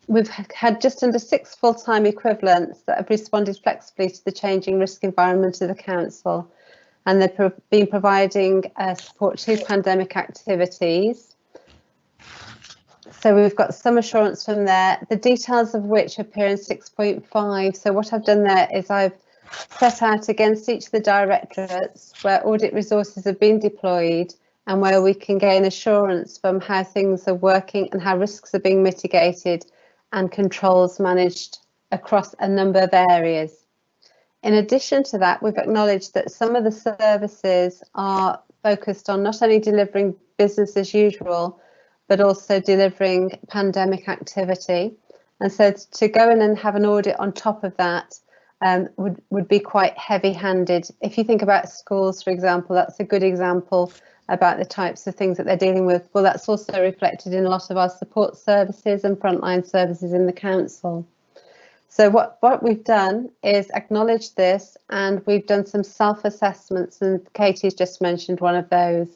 We've had just under 6 full-time equivalents that have responded flexibly to the changing risk environment of the council, and they've been providing support to pandemic activities. So we've got some assurance from there, the details of which appear in 6.5. So what I've done there is I've set out against each of the directorates where audit resources have been deployed and where we can gain assurance from how things are working and how risks are being mitigated and controls managed across a number of areas. In addition to that, we've acknowledged that some of the services are focused on not only delivering business as usual, but also delivering pandemic activity. And so to go in and have an audit on top of that would be quite heavy-handed. If you think about schools, for example, that's a good example about the types of things that they're dealing with. Well, that's also reflected in a lot of our support services and frontline services in the council. So what we've done is acknowledge this, and we've done some self-assessments, and Katie's just mentioned one of those,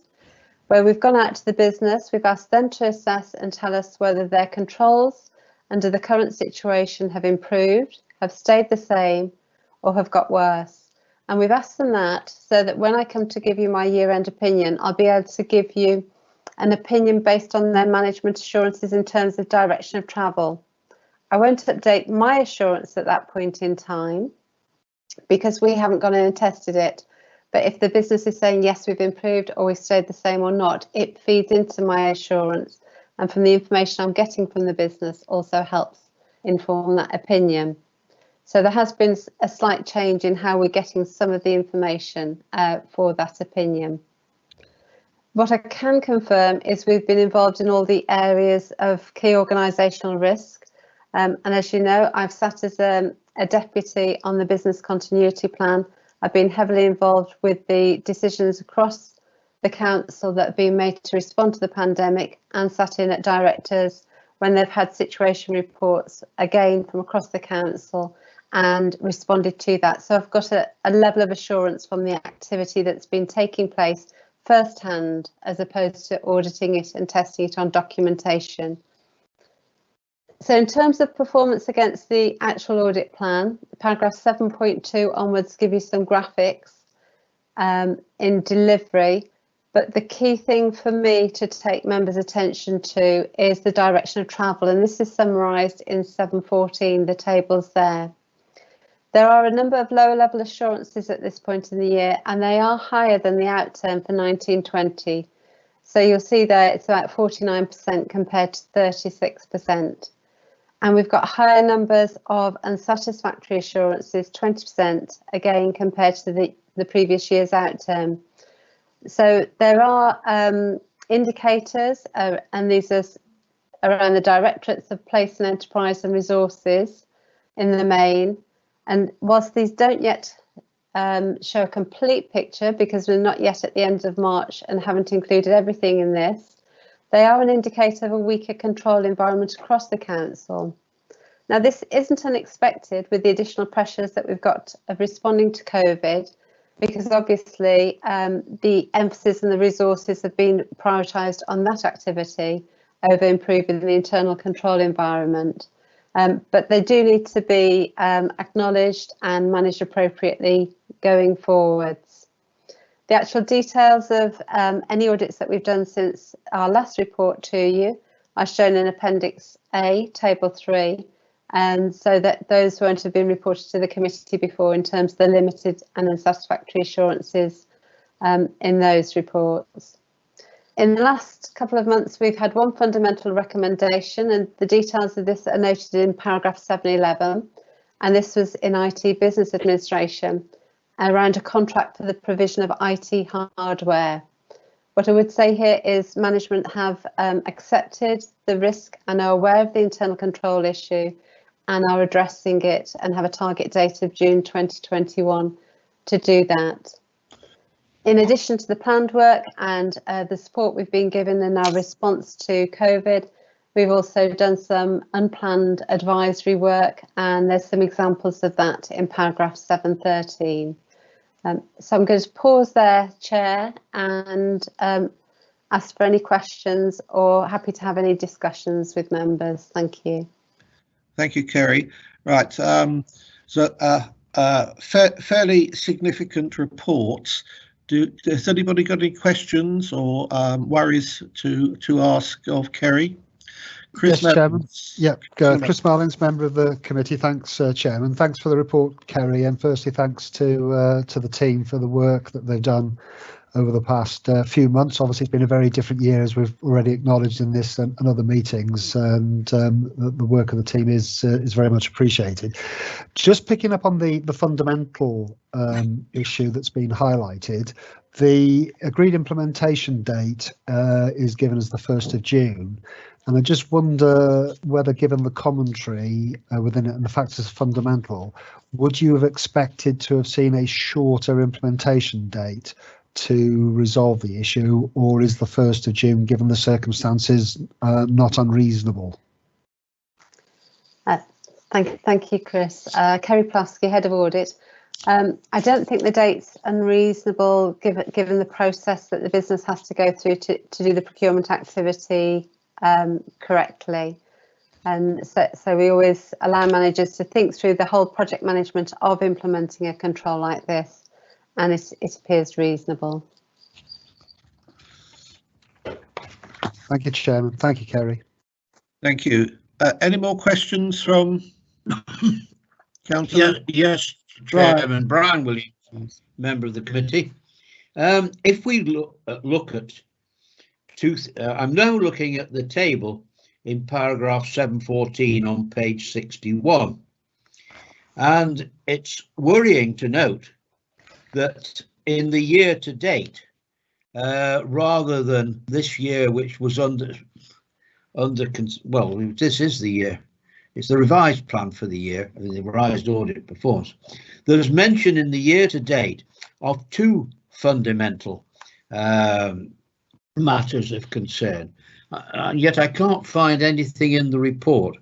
where we've gone out to the business, we've asked them to assess and tell us whether their controls under the current situation have improved, have stayed the same, or have got worse. And we've asked them that so that when I come to give you my year-end opinion, I'll be able to give you an opinion based on their management assurances in terms of direction of travel. I won't update my assurance at that point in time because we haven't gone in and tested it. But if the business is saying, yes, we've improved or we've stayed the same or not, it feeds into my assurance. And from the information I'm getting from the business also helps inform that opinion. So there has been a slight change in how we're getting some of the information for that opinion. What I can confirm is we've been involved in all the areas of key organisational risk. And as you know, I've sat as a deputy on the business continuity plan. I've been heavily involved with the decisions across the council that have been made to respond to the pandemic, and sat in at directors when they've had situation reports, again from across the council, and responded to that. So I've got a level of assurance from the activity that's been taking place firsthand, as opposed to auditing it and testing it on documentation. So in terms of performance against the actual audit plan, paragraph 7.2 onwards give you some graphics in delivery, but the key thing for me to take members' attention to is the direction of travel, and this is summarised in 7.14, the tables there. There are a number of lower level assurances at this point in the year, and they are higher than the outturn for 1920. So you'll see there it's about 49% compared to 36%. And we've got higher numbers of unsatisfactory assurances, 20%, again, compared to the previous year's outturn. So there are indicators, and these are around the directorates of place and enterprise and resources in the main. And whilst these don't yet show a complete picture, because we're not yet at the end of March and haven't included everything in this, they are an indicator of a weaker control environment across the council. Now, this isn't unexpected with the additional pressures that we've got of responding to COVID, because obviously the emphasis and the resources have been prioritised on that activity over improving the internal control environment. But they do need to be acknowledged and managed appropriately going forwards. The actual details of any audits that we've done since our last report to you are shown in Appendix A, Table 3, and so that those won't have been reported to the committee before in terms of the limited and unsatisfactory assurances in those reports. In the last couple of months, we've had one fundamental recommendation, and the details of this are noted in paragraph 711, and this was in IT Business Administration around a contract for the provision of IT hardware. What I would say here is management have accepted the risk and are aware of the internal control issue and are addressing it and have a target date of June 2021 to do that. In addition to the planned work and the support we've been given in our response to COVID, we've also done some unplanned advisory work, and there's some examples of that in paragraph 713. So I'm going to pause there, Chair, and ask for any questions or happy to have any discussions with members. Thank you. Thank you, Kerry. Right, fairly significant reports. Has anybody got any questions or worries to ask of Kerry? Chris, yes, Chairman. Yeah, Chris Marlins, member of the committee. Thanks, Chairman. Thanks for the report, Kerry, and firstly, thanks to the team for the work that they've done over the past few months. Obviously, it's been a very different year, as we've already acknowledged in this and other meetings, and the work of the team is very much appreciated. Just picking up on the fundamental issue that's been highlighted, the agreed implementation date is given as the 1st of June. And I just wonder whether, given the commentary within it and the fact it's fundamental, would you have expected to have seen a shorter implementation date to resolve the issue, or is the 1st of June, given the circumstances, not unreasonable? Thank you, Chris. Kerry Plasky, Head of Audit. I don't think the date's unreasonable, given the process that the business has to go through to do the procurement activity correctly. And so we always allow managers to think through the whole project management of implementing a control like this, and it appears reasonable. Thank you, Chairman. Thank you, Kerry. Thank you. Any more questions from Councillor? Yes, Chairman. Brian Williams, member of the committee. If we look at I'm now looking at the table in paragraph 714 on page 61, and it's worrying to note that in the year to date, rather than this year, which was this is the year, it's the revised plan for the year, the revised audit performance. There's mention in the year to date of two fundamental matters of concern, yet I can't find anything in the report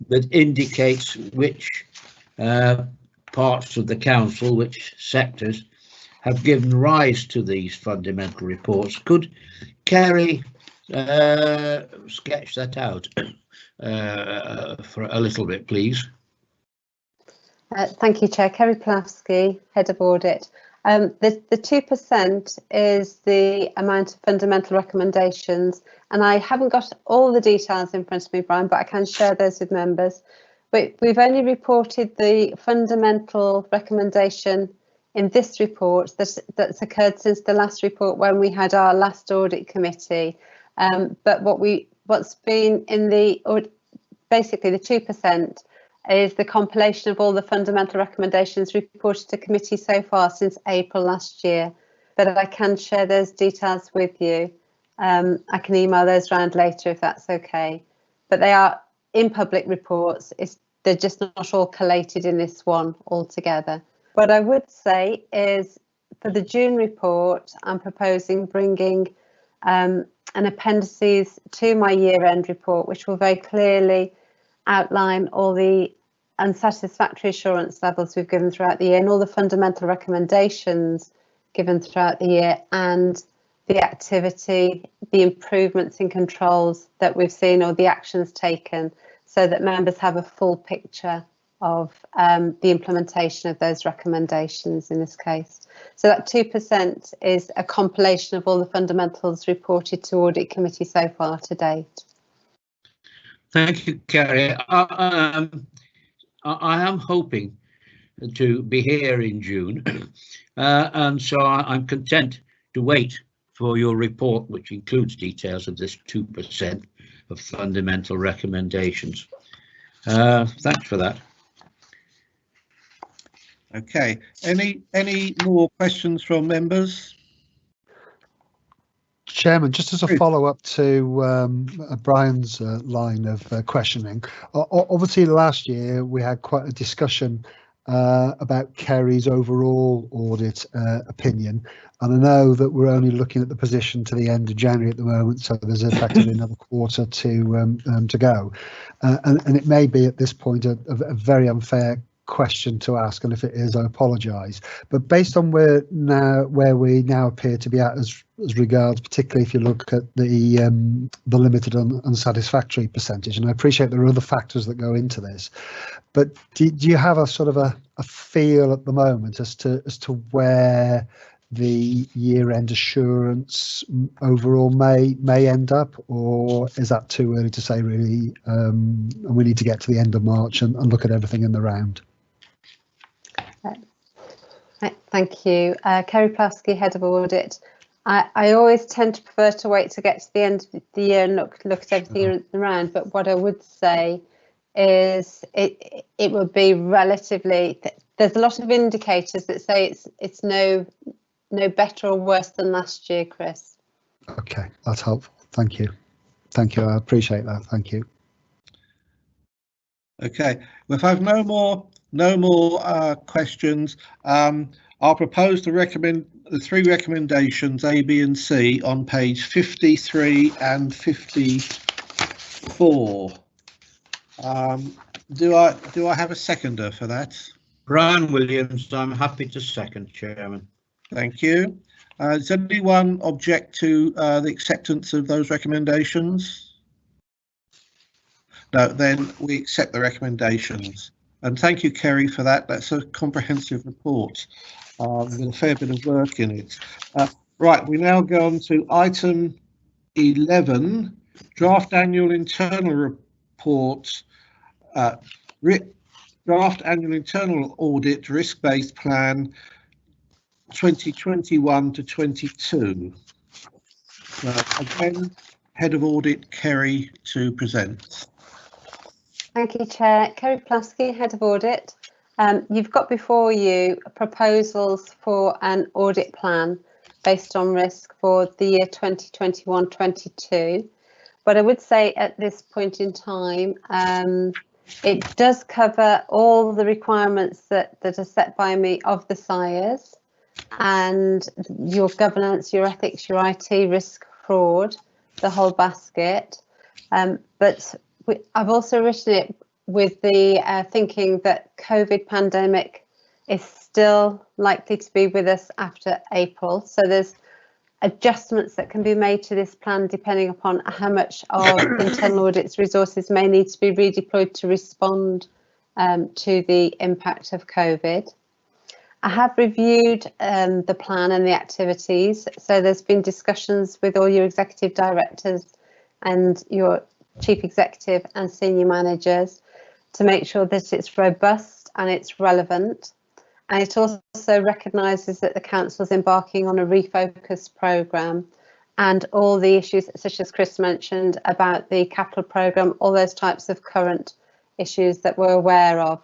that indicates which parts of the council, which sectors have given rise to these fundamental reports. Could Kerry sketch that out for a little bit, please? Thank you, Chair. Kerry Plasky, Head of Audit. The 2% is the amount of fundamental recommendations, and I haven't got all the details in front of me, Brian, but I can share those with members. But we've only reported the fundamental recommendation in this report that's occurred since the last report when we had our last audit committee. But what's been in basically the 2% is the compilation of all the fundamental recommendations reported to committee so far since April last year. But I can share those details with you. I can email those round later if that's okay. but they are in public reports. They're just not all collated in this one altogether. What I would say is for the June report, I'm proposing bringing an appendices to my year-end report, which will very clearly outline all the unsatisfactory assurance levels we've given throughout the year and all the fundamental recommendations given throughout the year, and the activity, the improvements in controls that we've seen or the actions taken, so that members have a full picture of the implementation of those recommendations in this case. So that 2% is a compilation of all the fundamentals reported to Audit Committee so far to date. Thank you, Kerry. I am hoping to be here in June, and so I'm content to wait for your report, which includes details of this 2% of fundamental recommendations. Thanks for that. Okay, any more questions from members? Chairman, just as a follow-up to Brian's line of questioning, obviously last year we had quite a discussion about Kerry's overall audit opinion, and I know that we're only looking at the position to the end of January at the moment, so there's effectively another quarter to go, and it may be at this point a very unfair question to ask, and if it is, I apologise. But based on where we now appear to be at as regards, particularly if you look at the limited unsatisfactory percentage, and I appreciate there are other factors that go into this, but do you have a sort of a feel at the moment as to where the year-end assurance overall may end up, or is that too early to say really, and we need to get to the end of March and look at everything in the round? Thank you. Kerry Plasky, Head of Audit. I always tend to prefer to wait to get to the end of the year and look at everything around, but what I would say is it would be relatively, there's a lot of indicators that say it's no better or worse than last year, Chris. Okay, that's helpful. Thank you. Thank you. I appreciate that. Thank you. Okay, well, if I have no more questions, I'll propose to recommend the 3 recommendations A, B and C on page 53 and 54. Do I have a seconder for that? Brian Williams, I'm happy to second, Chairman. Thank you. Does anyone object to the acceptance of those recommendations? No, then we accept the recommendations. And thank you, Kerry, for that. That's a comprehensive report with a fair bit of work in it. Right, we now go on to item 11, draft annual internal report, draft annual internal audit risk-based plan 2021 to 22. Again, Head of Audit Kerry to present. Thank you, Chair. Kerry Plasky, Head of Audit. You've got before you proposals for an audit plan based on risk for the year 2021-22. But I would say at this point in time, it does cover all the requirements that are set by me of the SIRES, and your governance, your ethics, your IT, risk, fraud, the whole basket. But I've also written it with the thinking that COVID pandemic is still likely to be with us after April. So there's adjustments that can be made to this plan depending upon how much of internal audit's resources may need to be redeployed to respond to the impact of COVID. I have reviewed the plan and the activities. So there's been discussions with all your executive directors and your chief executive and senior managers to make sure that it's robust and it's relevant. And it also recognises that the council is embarking on a refocus programme, and all the issues such as Chris mentioned about the capital programme, all those types of current issues that we're aware of.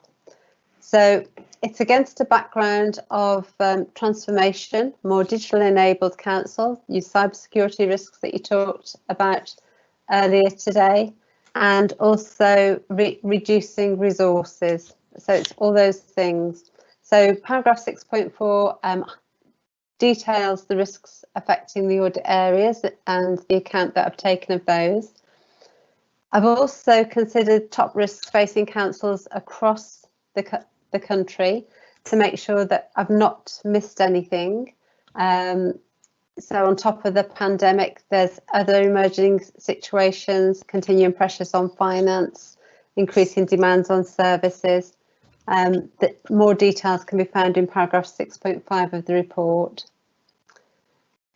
So it's against a background of transformation, more digital enabled council, your cybersecurity risks that you talked about earlier today, and also reducing resources. So it's all those things. So paragraph 6.4 details the risks affecting the audit areas and the account that I've taken of those. I've also considered top risks facing councils across the country to make sure that I've not missed anything. So on top of the pandemic, there's other emerging situations, continuing pressures on finance, increasing demands on services. That more details can be found in paragraph 6.5 of the report.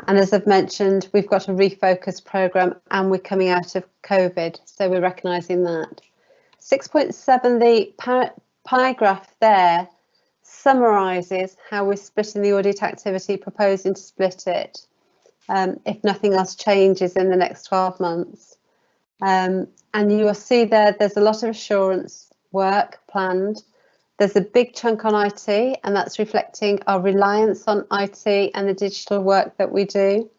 And as I've mentioned, we've got a refocus programme and we're coming out of COVID, so we're recognising that. 6.7, the pie graph there summarises how we're splitting the audit activity, proposing to split it if nothing else changes in the next 12 months. And you will see there's a lot of assurance work planned. There's a big chunk on IT, and that's reflecting our reliance on IT and the digital work that we do.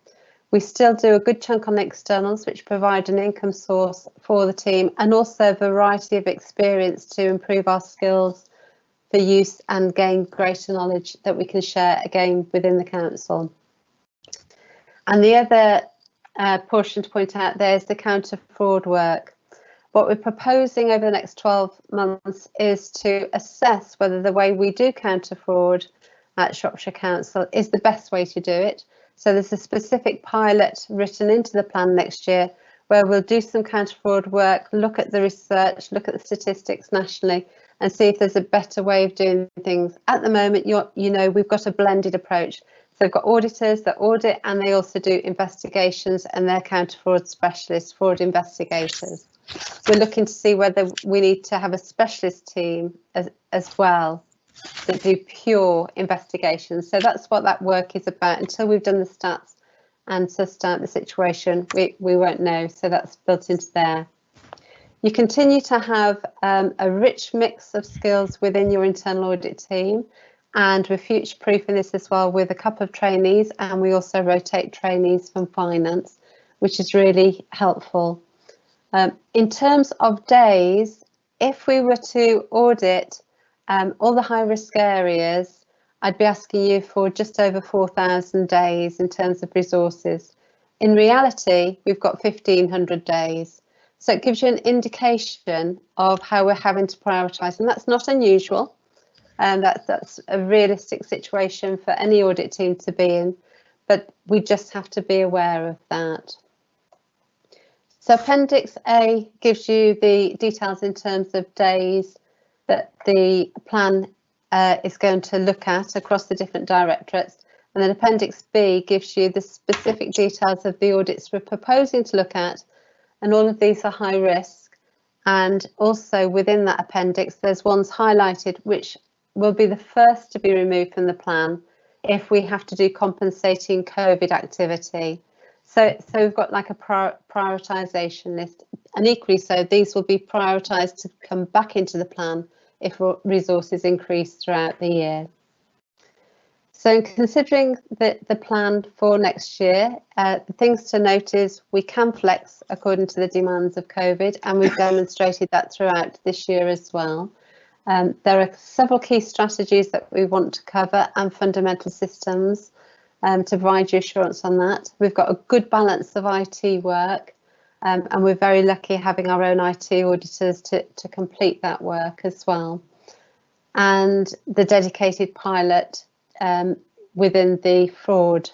We still do a good chunk on externals, which provide an income source for the team, and also a variety of experience to improve our skills for use and gain greater knowledge that we can share again within the council. And the other portion to point out there is the counter fraud work. What we're proposing over the next 12 months is to assess whether the way we do counter fraud at Shropshire Council is the best way to do it. So there's a specific pilot written into the plan next year where we'll do some counter fraud work, look at the research, look at the statistics nationally and see if there's a better way of doing things. At the moment, you know, we've got a blended approach. So we've got auditors that audit and they also do investigations, and they're counter fraud specialists, fraud investigators. We're looking to see whether we need to have a specialist team as well that do pure investigations. So that's what that work is about. Until we've done the stats and sussed out the situation, we won't know. So that's built into there. You continue to have a rich mix of skills within your internal audit team, and we're future-proofing this as well with a couple of trainees, and we also rotate trainees from finance, which is really helpful. In terms of days, if we were to audit all the high risk areas, I'd be asking you for just over 4,000 days in terms of resources. In reality, we've got 1,500 days. So it gives you an indication of how we're having to prioritise, and that's not unusual. And that's a realistic situation for any audit team to be in, but we just have to be aware of that. So Appendix A gives you the details in terms of days that the plan is going to look at across the different directorates. And then Appendix B gives you the specific details of the audits we're proposing to look at. And all of these are high risk. And also within that appendix, there's ones highlighted which will be the first to be removed from the plan if we have to do compensating COVID activity. So we've got like a prioritisation list, and equally so, these will be prioritised to come back into the plan if resources increase throughout the year. So in considering the plan for next year, the things to note is we can flex according to the demands of COVID, and we've demonstrated that throughout this year as well. There are several key strategies that we want to cover and fundamental systems to provide you assurance on that. We've got a good balance of IT work, and we're very lucky having our own IT auditors to complete that work as well. And the dedicated pilot within the fraud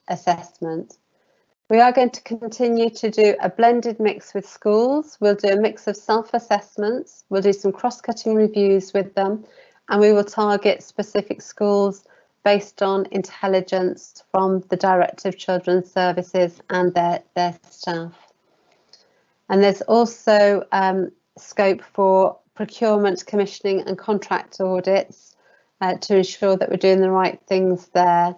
assessment. We are going to continue to do a blended mix with schools. We'll do a mix of self-assessments. We'll do some cross-cutting reviews with them, and we will target specific schools based on intelligence from the Director of Children's Services and their staff. And there's also scope for procurement, commissioning and contract audits to ensure that we're doing the right things there,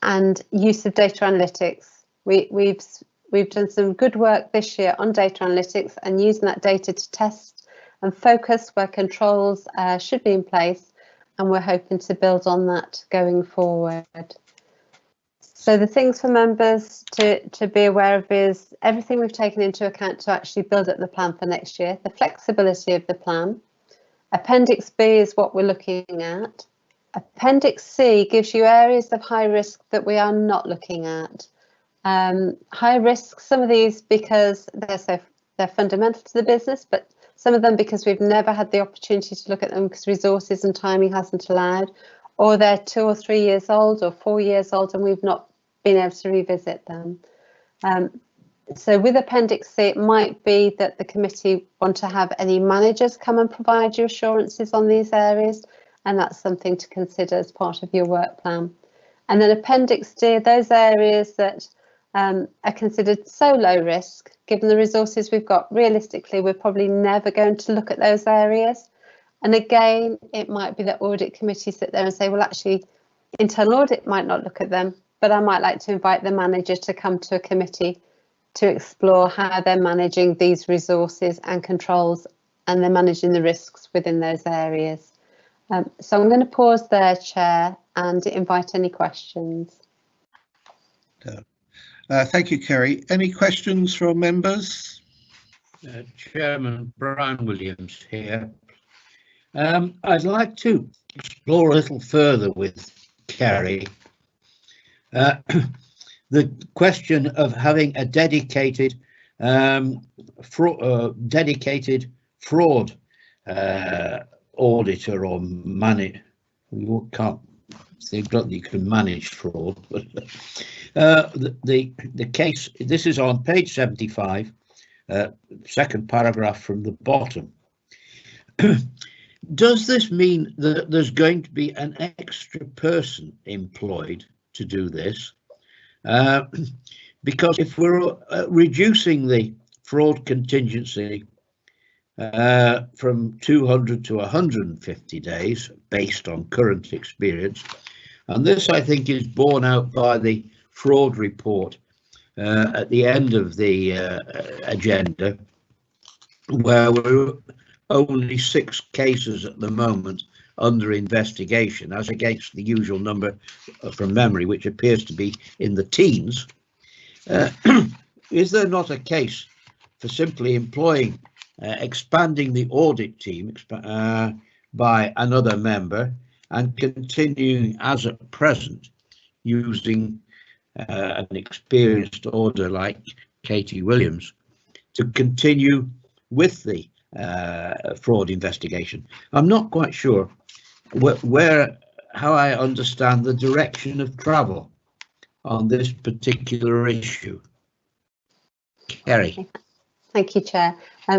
and use of data analytics. We've done some good work this year on data analytics and using that data to test and focus where controls should be in place, and we're hoping to build on that going forward. So the things for members to be aware of is everything we've taken into account to actually build up the plan for next year, the flexibility of the plan. Appendix B is what we're looking at. Appendix C gives you areas of high risk that we are not looking at. High risk, some of these because they're fundamental to the business, but some of them because we've never had the opportunity to look at them because resources and timing hasn't allowed, or they're 2 or 3 years old or 4 years old and we've not been able to revisit them. So with Appendix C, it might be that the committee want to have any managers come and provide you assurances on these areas, and that's something to consider as part of your work plan. And then Appendix D, those areas that are considered so low risk, given the resources we've got, realistically, we're probably never going to look at those areas. And again, it might be that audit committees sit there and say, well, actually, internal audit might not look at them, but I might like to invite the manager to come to a committee to explore how they're managing these resources and controls, and they're managing the risks within those areas. So I'm going to pause there, Chair, and invite any questions. Thank you, Kerry. Any questions from members? Chairman Brian Williams here. I'd like to explore a little further with Kerry the question of having a dedicated fraud auditor or manage. You can't. They've got you can manage fraud, but the case. This is on page 75, second paragraph from the bottom. Does this mean that there's going to be an extra person employed to do this? Because if we're reducing the fraud contingency from 200 to 150 days based on current experience, and this I think is borne out by the fraud report at the end of the agenda, where we're only 6 cases at the moment under investigation, as against the usual number from memory, which appears to be in the teens. Is there not a case for simply employing, expanding the audit team by another member and continuing as at present using an experienced auditor like Katie Williams to continue with the fraud investigation? I'm not quite sure how I understand the direction of travel on this particular issue. Kerry. Thank you, Chair.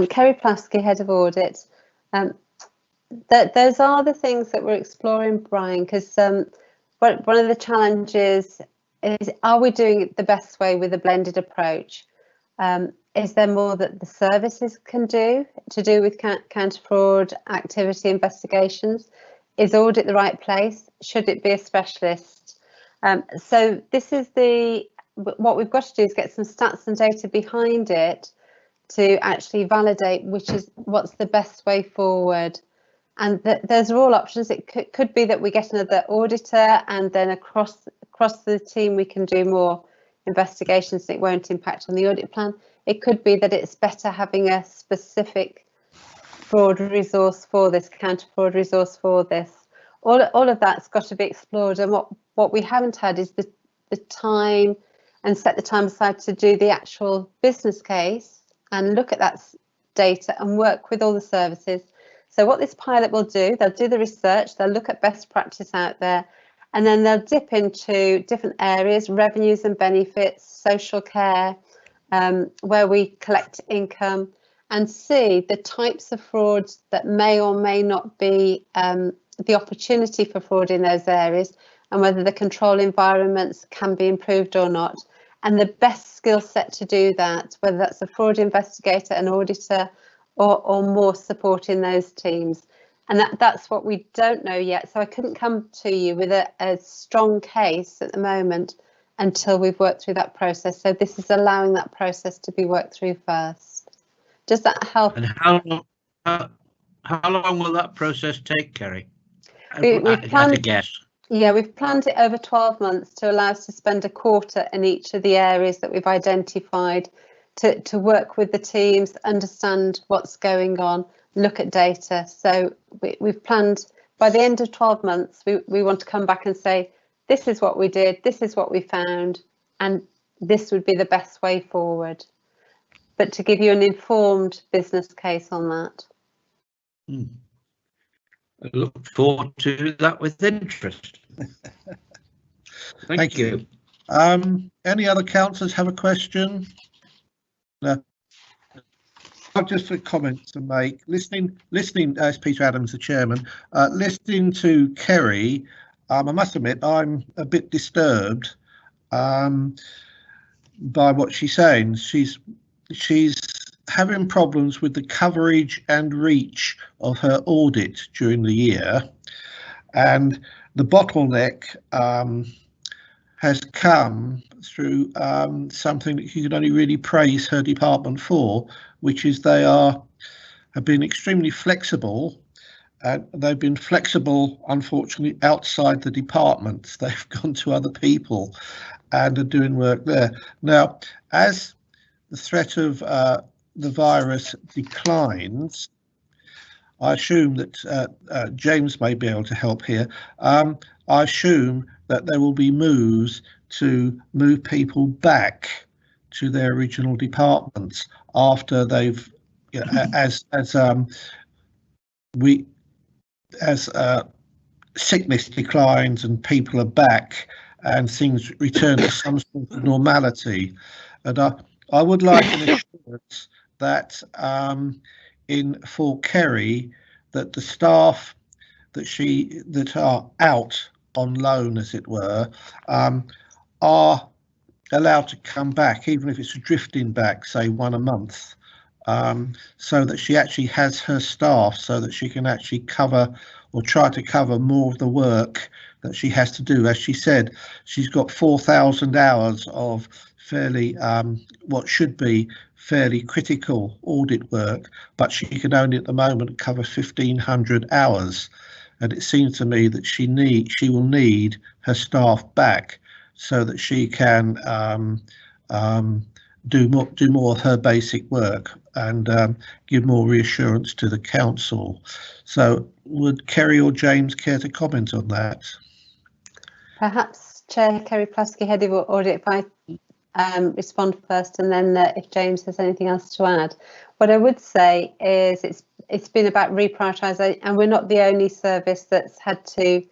Kerry Plasky, Head of Audit. Those are the things that we're exploring, Brian, because one of the challenges is, are we doing it the best way with a blended approach? Is there more that the services can do to do with counter fraud activity investigations? Is audit the right place? Should it be a specialist? So this is what we've got to do is get some stats and data behind it to actually validate what's the best way forward. And those are all options. It could be that we get another auditor, and then across the team we can do more investigations. It won't impact on the audit plan. It could be that it's better having a specific fraud resource for this, counter fraud resource for this. All of that's got to be explored, and what we haven't had is the time and set the time aside to do the actual business case and look at that data and work with all the services. So what this pilot will do, they'll do the research, they'll look at best practice out there, and then they'll dip into different areas, revenues and benefits, social care, where we collect income, and see the types of frauds that may or may not be the opportunity for fraud in those areas, and whether the control environments can be improved or not, and the best skill set to do that, whether that's a fraud investigator, an auditor, or more support in those teams. And that's what we don't know yet. So I couldn't come to you with a strong case at the moment until we've worked through that process. So this is allowing that process to be worked through first. Does that help? And how long will that process take, Kerry? We At a guess. Yeah, we've planned it over 12 months to allow us to spend a quarter in each of the areas that we've identified to work with the teams, understand what's going on, look at data. So we've planned by the end of 12 months, we want to come back and say, this is what we did, this is what we found, and this would be the best way forward. But to give you an informed business case on that. I look forward to that with interest. Thank you. Any other councillors have a question? No. I've just a comment to make. Listening as Peter Adams, the chairman, listening to Kerry, I must admit I'm a bit disturbed by what she's saying. She's having problems with the coverage and reach of her audit during the year, and the bottleneck has come through something that you can only really praise her department for, which is they have been extremely flexible. They've been flexible, unfortunately, outside the departments. They've gone to other people and are doing work there. Now, as the threat of the virus declines, I assume that James may be able to help here. I assume that there will be moves to move people back to their original departments after they've, you know, as sickness declines and people are back and things return to some sort of normality. And I would like an assurance that for Kerry, that the staff that are out on loan, as it were, are allowed to come back, even if it's drifting back, say 1 a month, so that she actually has her staff, so that she can actually cover or try to cover more of the work that she has to do. As she said, she's got 4,000 hours of fairly what should be fairly critical audit work, but she can only at the moment cover 1,500 hours, and it seems to me that she will need her staff back so that she can do more of her basic work and give more reassurance to the council. So would Kerry or James care to comment on that? Perhaps Chair Kerry Plasky, Head of Audit, if I respond first, and then if James has anything else to add. What I would say is it's been about reprioritising, and we're not the only service that's had to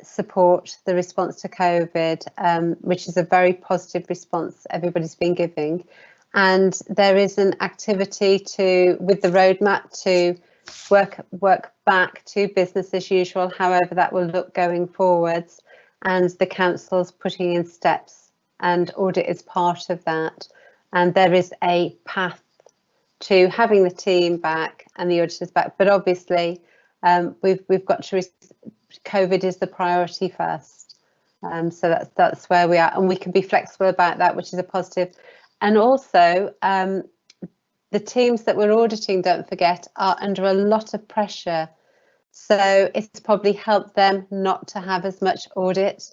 support the response to COVID, which is a very positive response everybody's been giving. And there is an activity with the roadmap to work back to business as usual, however that will look going forwards. And the council's putting in steps, and audit is part of that. And there is a path to having the team back and the auditors back. But obviously, we've got to. COVID is the priority first, so that's where we are, and we can be flexible about that, which is a positive. And also, the teams that we're auditing, don't forget, are under a lot of pressure, so it's probably helped them not to have as much audit,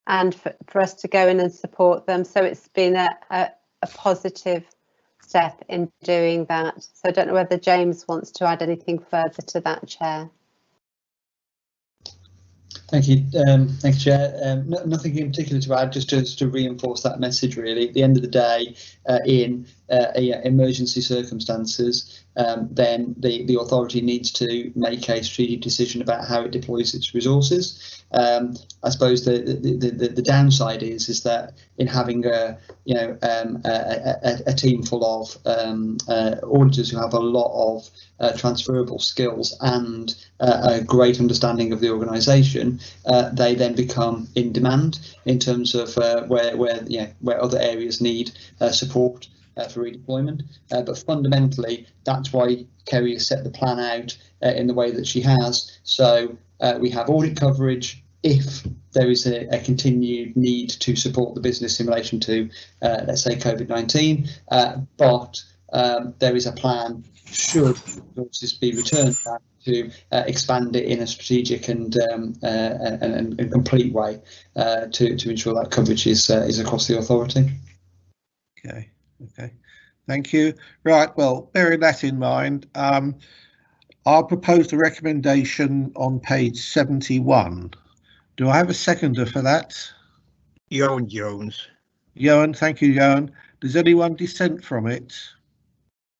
and for us to go in and support them. So it's been a positive step in doing that. So I don't know whether James wants to add anything further to that, Chair. Thank you, Chair. Nothing in particular to add, just to reinforce that message. Really, at the end of the day, in emergency circumstances, then the authority needs to make a strategic decision about how it deploys its resources. I suppose the downside is that in having a team full of auditors who have a lot of transferable skills and a great understanding of the organisation, they then become in demand in terms of where other areas need support for redeployment. But fundamentally, that's why Kerry has set the plan out in the way that she has. So we have audit coverage if there is a continued need to support the business in relation to, let's say, COVID-19, but there is a plan, should resources be returned back, to expand it in a strategic and complete way to ensure that coverage is across the authority. Okay, thank you. Right, well, bearing that in mind, I'll propose the recommendation on page 71. Do I have a seconder for that? Johan Jones. Johan, thank you, Johan. Does anyone dissent from it?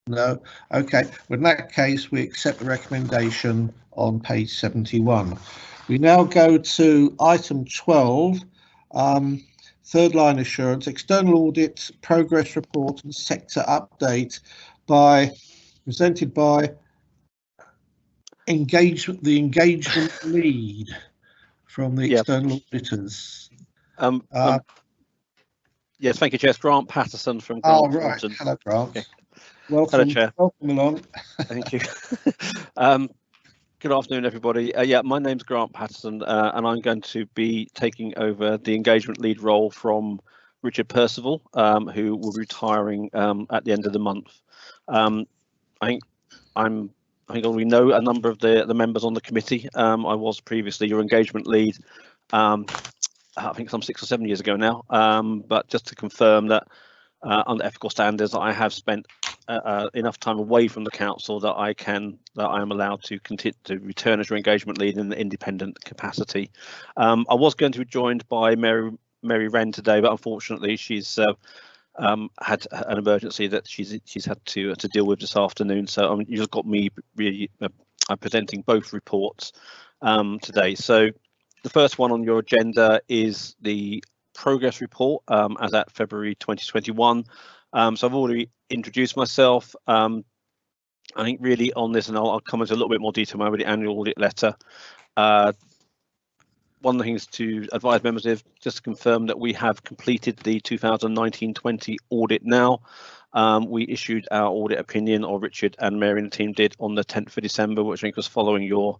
No. Okay. Well, in that case, we accept the recommendation on page 71. We now go to item 12, third line assurance, external audit, progress report and sector update presented by the engagement lead from the external auditors. Yes, thank you, Chair. Grant Patterson from Grant. Oh, right. Thornton. Hello, Grant. Okay. Welcome. Hello, Chair. Welcome along. Thank you. Good afternoon, everybody. My name's Grant Patterson, and I'm going to be taking over the engagement lead role from Richard Percival, who will be retiring at the end of the month. I think we know a number of the members on the committee. I was previously your engagement lead. I think some 6 or 7 years ago now, but just to confirm that under ethical standards, I have spent enough time away from the council that I am allowed to continue to return as your engagement lead in an independent capacity. I was going to be joined by Mary Wren today, but unfortunately she's had an emergency that she's had to deal with this afternoon. So you've got me really presenting both reports today. So the first one on your agenda is the progress report as at February 2021. So I've already introduced myself. I think really on this, and I'll come into a little bit more detail over the annual audit letter. One of the things to advise members is just to confirm that we have completed the 2019-20 audit now. We issued our audit opinion, or Richard and Mary and the team did, on the 10th of December, which I think was following your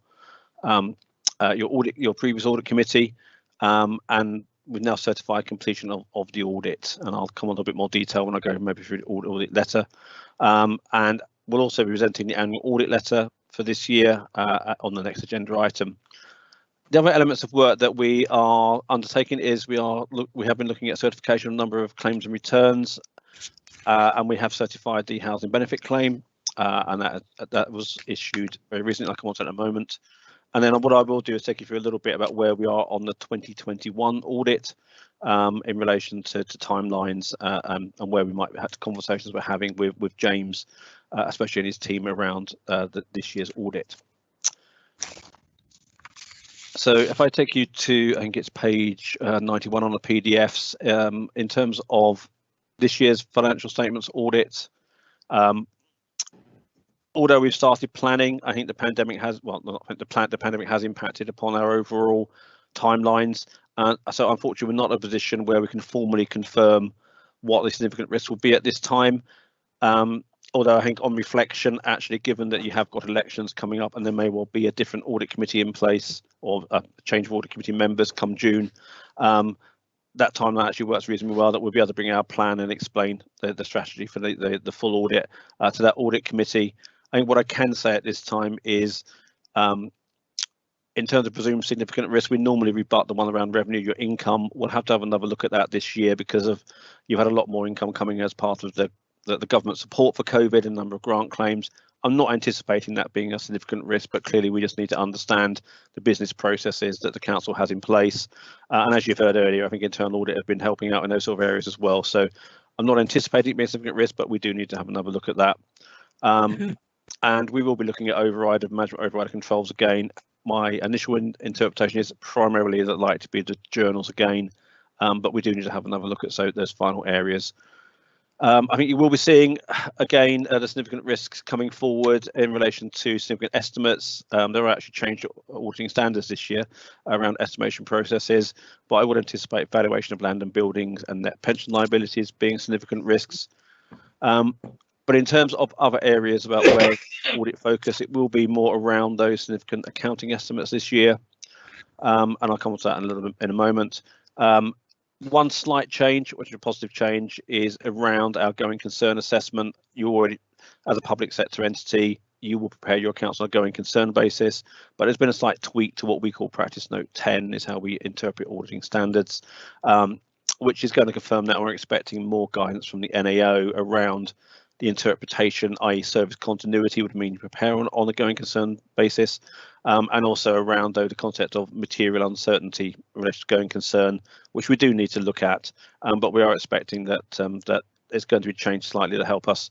previous audit committee, and we've now certified completion of the audit, and I'll come on a little bit more detail when I go maybe through the audit letter. And we'll also be presenting the annual audit letter for this year on the next agenda item. The other elements of work that we are undertaking is we have been looking at certification of a number of claims and returns, and we have certified the housing benefit claim, and that was issued very recently, like I want in a moment. And then what I will do is take you through a little bit about where we are on the 2021 audit in relation to timelines and where we might have conversations we're having with James, especially and his team around this year's audit. So if I take you to, I think it's page 91 on the PDFs, in terms of this year's financial statements audit, although we've started planning, I think the pandemic has, well, not the pandemic has impacted upon our overall timelines. So unfortunately, we're not in a position where we can formally confirm what the significant risks will be at this time. Although I think on reflection, actually, given that you have got elections coming up and there may well be a different audit committee in place or a change of audit committee members come June, that timeline actually works reasonably well, that we'll be able to bring our plan and explain the strategy for the full audit to that audit committee. I think what I can say at this time is, in terms of presumed significant risk, we normally rebut the one around revenue, your income. We'll have to have another look at that this year because you've had a lot more income coming as part of the government support for COVID and number of grant claims. I'm not anticipating that being a significant risk, but clearly we just need to understand the business processes that the council has in place. And as you've heard earlier, I think internal audit have been helping out in those sort of areas as well. So I'm not anticipating it being a significant risk, but we do need to have another look at that. And we will be looking at management override controls again. My initial interpretation is primarily that like to be the journals again, but we do need to have another look at those final areas. I think you will be seeing again the significant risks coming forward in relation to significant estimates. There are actually changed auditing standards this year around estimation processes, but I would anticipate valuation of land and buildings and net pension liabilities being significant risks. But in terms of other areas about where audit focus, it will be more around those significant accounting estimates this year, and I'll come to that in a little bit in a moment. One slight change, which is a positive change, is around our going concern assessment. You already, as a public sector entity, you will prepare your accounts on a going concern basis, but there's been a slight tweak to what we call practice note 10, is how we interpret auditing standards, which is going to confirm that we're expecting more guidance from the NAO around the interpretation, i.e. service continuity would mean you prepare on a going concern basis, and also around though the concept of material uncertainty related to going concern, which we do need to look at, but we are expecting that that is going to be changed slightly to help us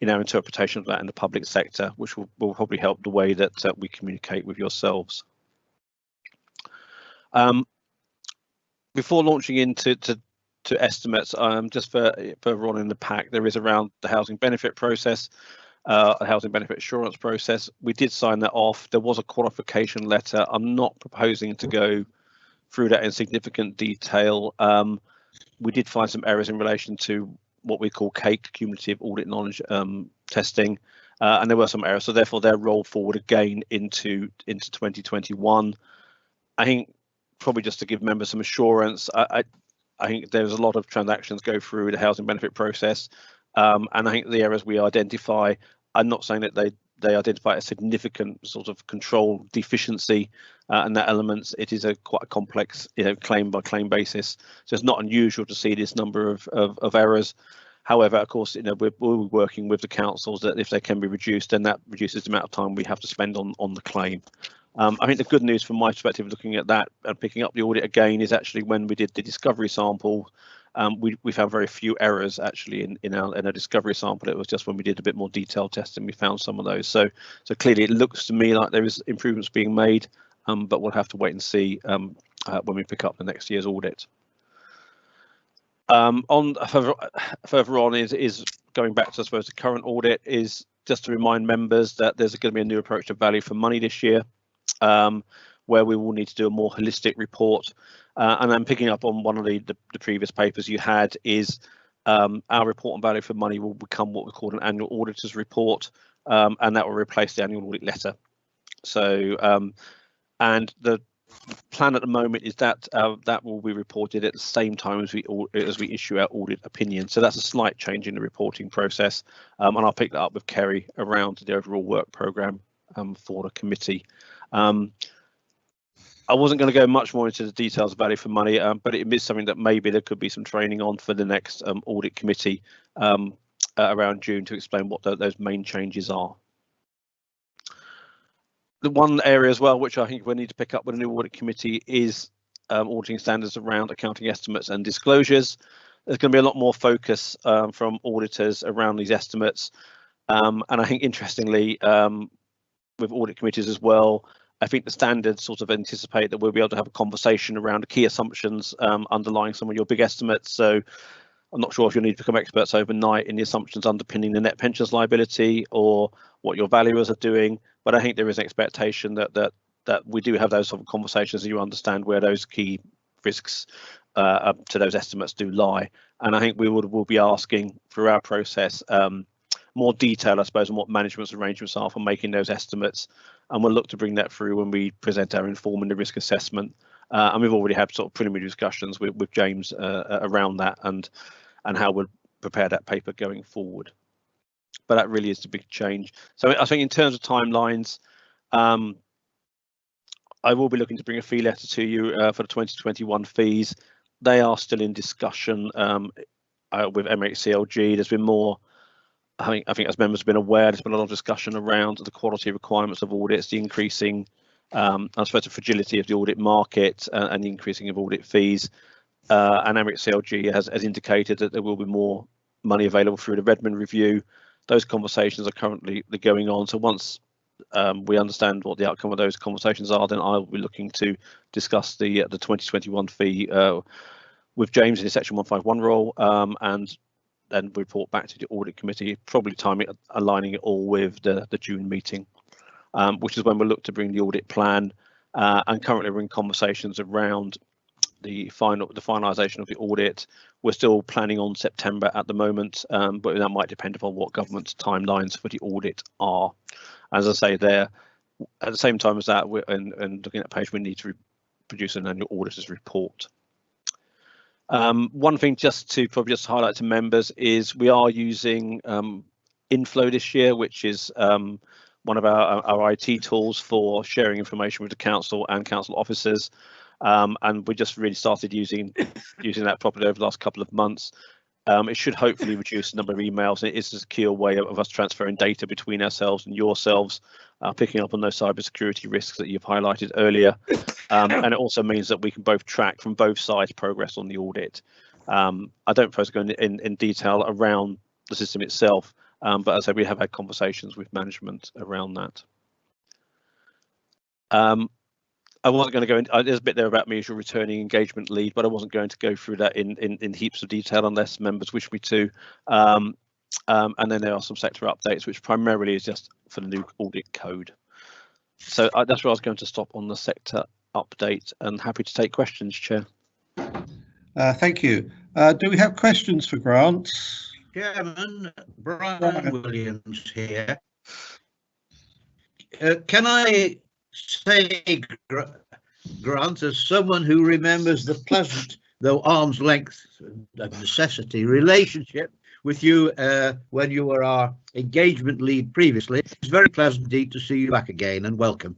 in our interpretation of that in the public sector, which will probably help the way that we communicate with yourselves. Before launching into estimates, just for everyone in the pack, there is around the housing benefit process, a housing benefit assurance process. We did sign that off. There was a qualification letter. I'm not proposing to go through that in significant detail. We did find some errors in relation to what we call CAKE, cumulative audit knowledge testing, and there were some errors, so therefore they're rolled forward again into 2021. I think probably just to give members some assurance, I think there's a lot of transactions go through the housing benefit process, and I think the errors we identify, I'm not saying that they identify a significant sort of control deficiency in that elements. It is quite a complex, claim by claim basis, so it's not unusual to see this number of errors. However, of course, we're working with the councils that if they can be reduced, then that reduces the amount of time we have to spend on the claim. I think the good news from my perspective, looking at that and picking up the audit again, is actually when we did the discovery sample, we found very few errors actually in our discovery sample. It was just when we did a bit more detailed testing we found some of those. So clearly it looks to me like there is improvements being made, but we'll have to wait and see when we pick up the next year's audit. Further on is going back to, I suppose, the current audit, is just to remind members that there's going to be a new approach to value for money this year, where we will need to do a more holistic report. And then picking up on one of the previous papers you had, is our report on value for money will become what we call an annual auditor's report, and that will replace the annual audit letter. So and the plan at the moment is that that will be reported at the same time as we issue our audit opinion. So that's a slight change in the reporting process, and I'll pick that up with Kerry around the overall work programme for the committee. I wasn't going to go much more into the details of value for money, but it is something that maybe there could be some training on for the next audit committee around June to explain what those main changes are. The one area as well, which I think we need to pick up with a new audit committee, is auditing standards around accounting estimates and disclosures. There's going to be a lot more focus from auditors around these estimates, and I think interestingly, with audit committees as well, I think the standards sort of anticipate that we'll be able to have a conversation around the key assumptions underlying some of your big estimates. So I'm not sure if you'll need to become experts overnight in the assumptions underpinning the net pensions liability or what your valuers are doing, but I think there is an expectation that we do have those sort of conversations and you understand where those key risks to those estimates do lie. And I think we'll be asking through our process more detail, I suppose, on what management's arrangements are for making those estimates, and we'll look to bring that through when we present our informing the risk assessment. And we've already had sort of preliminary discussions with James around that and how we'll prepare that paper going forward. But that really is the big change. So I think in terms of timelines, I will be looking to bring a fee letter to you for the 2021 fees. They are still in discussion with MHCLG. There's been more, I think as members have been aware, there's been a lot of discussion around the quality requirements of audits, the increasing, I suppose, the fragility of the audit market and the increasing of audit fees. And MHCLG has indicated that there will be more money available through the Redmond review. Those conversations are currently going on. So once we understand what the outcome of those conversations are, then I'll be looking to discuss the 2021 fee with James in his Section 151 role, and then report back to the audit committee, probably aligning it all with the June meeting, which is when we'll look to bring the audit plan. And currently we're in conversations around the finalisation of the audit. We're still planning on September at the moment, but that might depend upon what government's timelines for the audit are. As I say there, at the same time as that, and looking at the page, we need to produce an annual auditor's report. One thing just to probably just highlight to members is we are using Inflow this year, which is one of our IT tools for sharing information with the council and council officers. And we just really started using that properly over the last couple of months. It should hopefully reduce the number of emails. It is a secure way of us transferring data between ourselves and yourselves, picking up on those cybersecurity risks that you've highlighted earlier. And it also means that we can both track from both sides progress on the audit. I don't propose to go in detail around the system itself, but as I said, we have had conversations with management around that. I wasn't going to go in, there's a bit there about me as your returning engagement lead, but I wasn't going to go through that in heaps of detail unless members wish me to. And then there are some sector updates, which primarily is just for the new audit code. So that's where I was going to stop on the sector update, and happy to take questions, Chair. Thank you. Do we have questions for Grant? Chairman, Brian Williams here. Can I say, Grant, as someone who remembers the pleasant, though arm's length of necessity, relationship with you when you were our engagement lead previously, it's very pleasant indeed to see you back again, and welcome.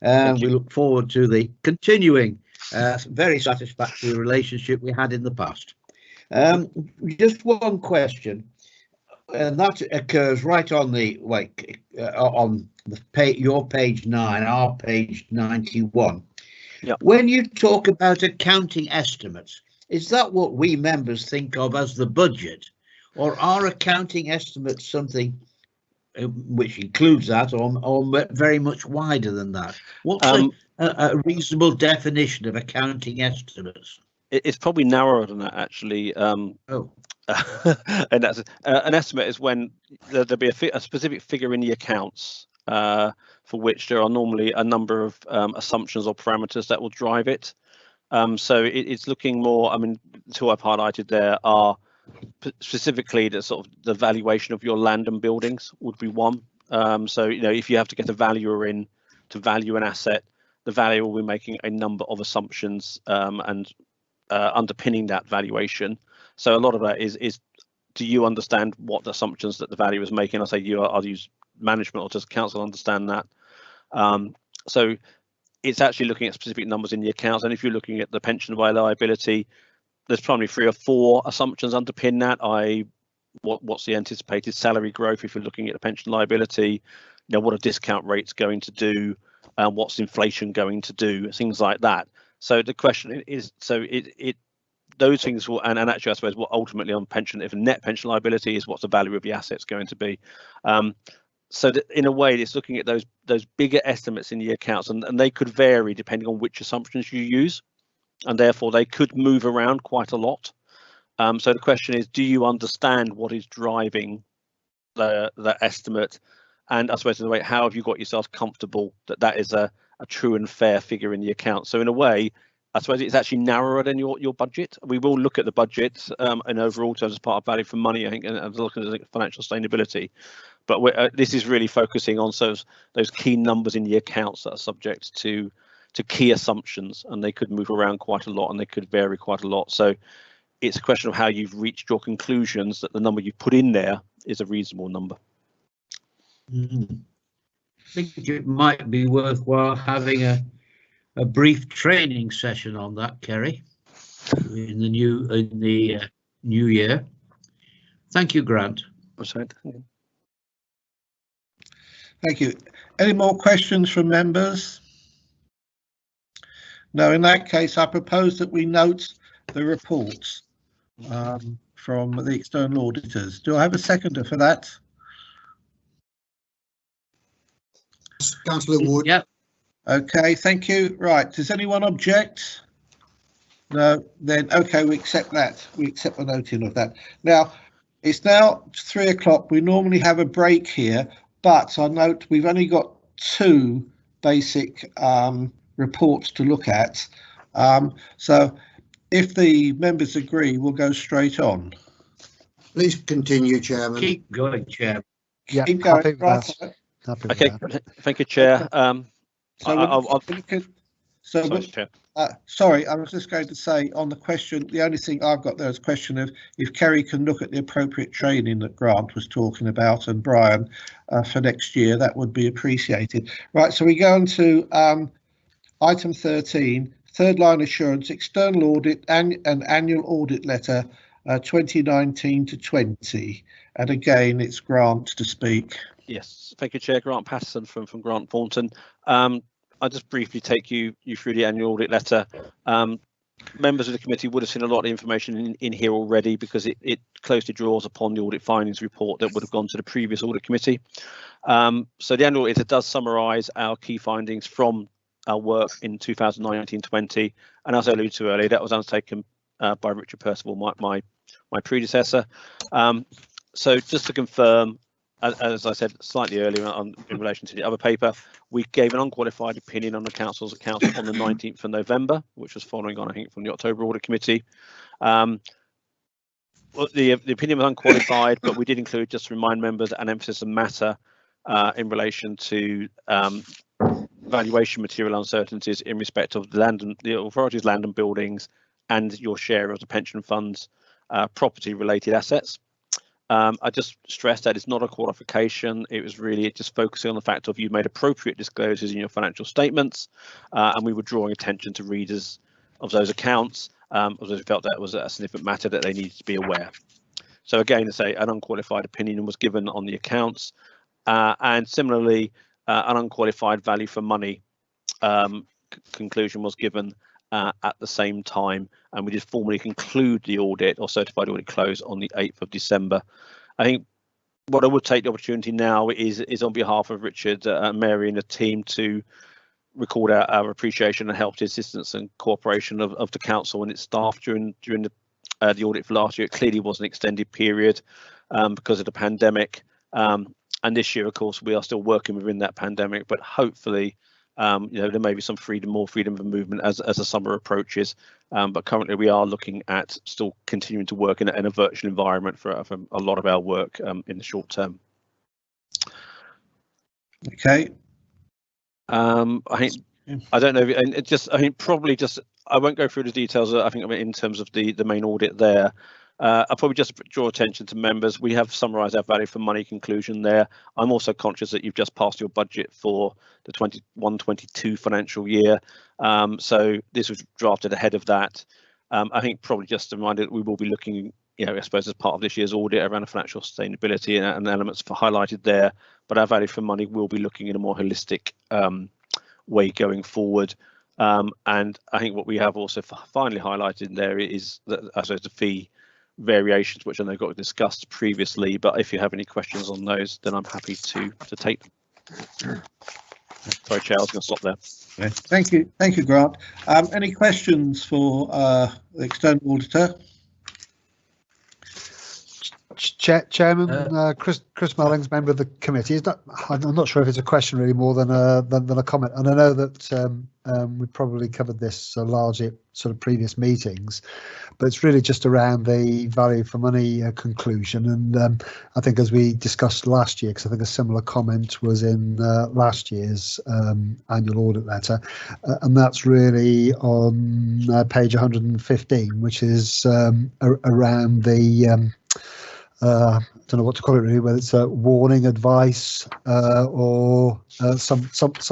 We look forward to the continuing very satisfactory relationship we had in the past. Just one question, and that occurs right on the your page 9, our page 91. Yep. When you talk about accounting estimates, is that what we members think of as the budget, or are accounting estimates something which includes that, or very much wider than that? What's a reasonable definition of accounting estimates? It's probably narrower than that, actually. And that's an estimate is when there'll be a specific figure in the accounts for which there are normally a number of assumptions or parameters that will drive it. So it's looking more, I mean, the two I've highlighted there are specifically the sort of the valuation of your land and buildings would be one. So, you know, if you have to get a valuer in to value an asset, the valuer will be making a number of assumptions and underpinning that valuation. So a lot of that is do you understand what the assumptions that the valuer is making? I say you are, I'll use management or does council understand that? So it's actually looking at specific numbers in the accounts, and if you're looking at the pension liability, there's probably 3 or 4 assumptions underpin that. What's the anticipated salary growth if you're looking at the pension liability? You know, what are discount rates going to do? What's inflation going to do? Things like that. So the question is, so those things will, and actually I suppose what ultimately on pension, if a net pension liability is what's the value of the assets going to be. So that in a way it's looking at those bigger estimates in the accounts, and they could vary depending on which assumptions you use, and therefore they could move around quite a lot. So the question is, do you understand what is driving the estimate? And I suppose in a way, how have you got yourself comfortable that that is a true and fair figure in the account? So in a way, I suppose it's actually narrower than your budget. We will look at the budget in overall terms as part of value for money, I think, and looking at financial sustainability. But this is really focusing on those key numbers in the accounts that are subject to key assumptions, and they could move around quite a lot and they could vary quite a lot. So it's a question of how you've reached your conclusions that the number you put in there is a reasonable number. I think it might be worthwhile having a brief training session on that, Kerry, in the new year. Thank you, Grant. Thank you. Any more questions from members? No, in that case, I propose that we note the reports from the external auditors. Do I have a seconder for that? Councillor Wood. Yeah. Okay, thank you. Right, does anyone object? No, then okay, we accept that. We accept the noting of that. Now, it's now 3 o'clock. We normally have a break here, but I note we've only got 2 basic reports to look at. So if the members agree, we'll go straight on. Please continue, Chairman. Keep going, Chair. Yeah, Keep going. happy with Right. that. Happy with Okay, that. thank you, Chair. So, I'll, so sorry, Chair. Sorry, I was just going to say on the question, the only thing I've got there is a question of if Kerry can look at the appropriate training that Grant was talking about, and Brian, for next year, that would be appreciated. Right, so we go on to item 13, third line assurance, external audit and an annual audit letter 2019 to 20. And again, it's Grant to speak. Yes, thank you, Chair. Grant Patterson from Grant Thornton. I'll just briefly take you through the annual audit letter. Members of the committee would have seen a lot of information in here already because it closely draws upon the audit findings report that would have gone to the previous audit committee. So the annual audit does summarise our key findings from our work in 2019-20, and as I alluded to earlier, that was undertaken by Richard Percival, my predecessor. So just to confirm, as I said slightly earlier in relation to the other paper, we gave an unqualified opinion on the council's accounts on the 19th of November, which was following on, I think, from the October Audit Committee. Well, the opinion was unqualified, but we did include, just to remind members, an emphasis of matter in relation to valuation material uncertainties in respect of the authority's land and buildings and your share of the pension fund's property-related assets. I just stressed that it's not a qualification. It was really just focusing on the fact of you made appropriate disclosures in your financial statements, and we were drawing attention to readers of those accounts, as we felt that was a significant matter that they needed to be aware. So again, to say an unqualified opinion was given on the accounts, and similarly, an unqualified value for money conclusion was given at the same time, and we did formally conclude the audit or certified audit close on the 8th of December. I think what I would take the opportunity now is on behalf of Richard, Mary and the team to record our appreciation and help, assistance and cooperation of the council and its staff during the audit for last year. It clearly was an extended period because of the pandemic, and this year, of course, we are still working within that pandemic, but hopefully there may be some more freedom of movement as the summer approaches, but currently we are looking at still continuing to work in a virtual environment for a lot of our work in the short term. Okay. I think I don't know, and it just I won't go through the details. I think in terms of the main audit there. I'll probably just draw attention to members. We have summarised our value for money conclusion there. I'm also conscious that you've just passed your budget for the 21-22 financial year. So this was drafted ahead of that. I think probably just a reminder that we will be looking, I suppose, as part of this year's audit around the financial sustainability and elements highlighted there. But our value for money will be looking in a more holistic way going forward. And I think what we have also finally highlighted in there is that, I suppose, the fee variations, which I know got discussed previously, but if you have any questions on those, then I'm happy to take them. Sorry, Chair, I was going to stop there. Okay. Thank you, Grant. Any questions for the external auditor? Chairman, Chris Mullings, member of the committee. I'm not sure if it's a question really more than a comment, and I know that we probably covered this largely at sort of previous meetings, but it's really just around the value for money conclusion. And I think, as we discussed last year, because I think a similar comment was in last year's annual audit letter, and that's really on page 115, which is around the I don't know what to call it really, whether it's a warning, advice, or some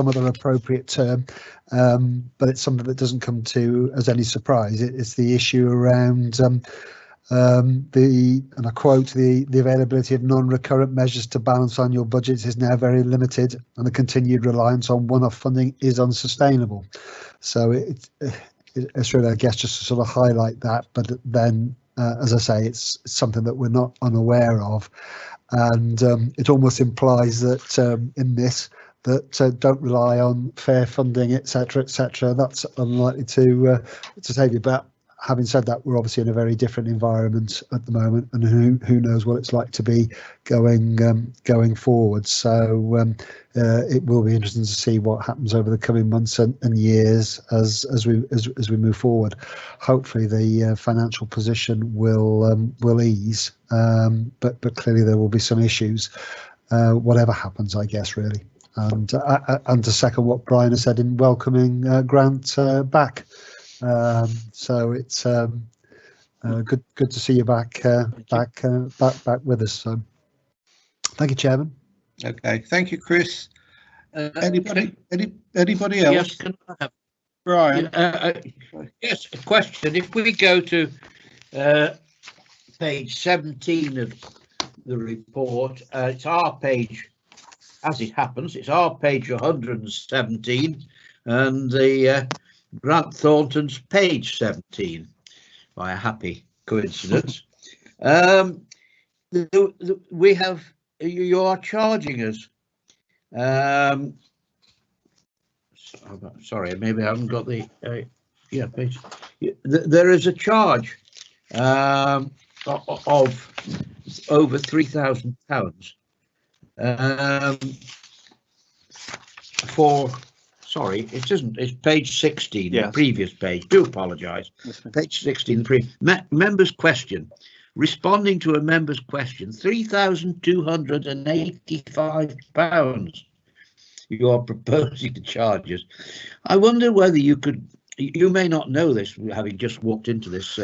other appropriate term, but it's something that doesn't come to as any surprise. It's the issue around and I quote, the availability of non-recurrent measures to balance annual budgets is now very limited, and the continued reliance on one-off funding is unsustainable. So it's really, I guess, just to sort of highlight that, but then as I say, it's something that we're not unaware of, and it almost implies that in this, that don't rely on fair funding, etc., etc. That's unlikely to save you. But having said that, we're obviously in a very different environment at the moment, and who knows what it's like to be going forward. So it will be interesting to see what happens over the coming months and years as we move forward. Hopefully, the financial position will ease, but clearly there will be some issues, whatever happens, I guess, really. And to second what Brian has said in welcoming Grant back. So it's good to see you back with us. So thank you, Chairman. Okay, thank you, Chris. Anybody Yes, else? can I have, Brian? yes, a question. If we go to page 17 of the report, it's our page, as it happens, it's our page 117, and the Grant Thornton's page 17, by a happy coincidence. We have, you are charging us. Sorry, maybe I haven't got the yeah page. There is a charge of over £3,000 for. Sorry, it isn't. It's page 16, yes. The previous page. Do apologise. Page 16, member's question. Responding to a member's question, £3,285 you are proposing to charge us. I wonder whether you could, you may not know this, having just walked into this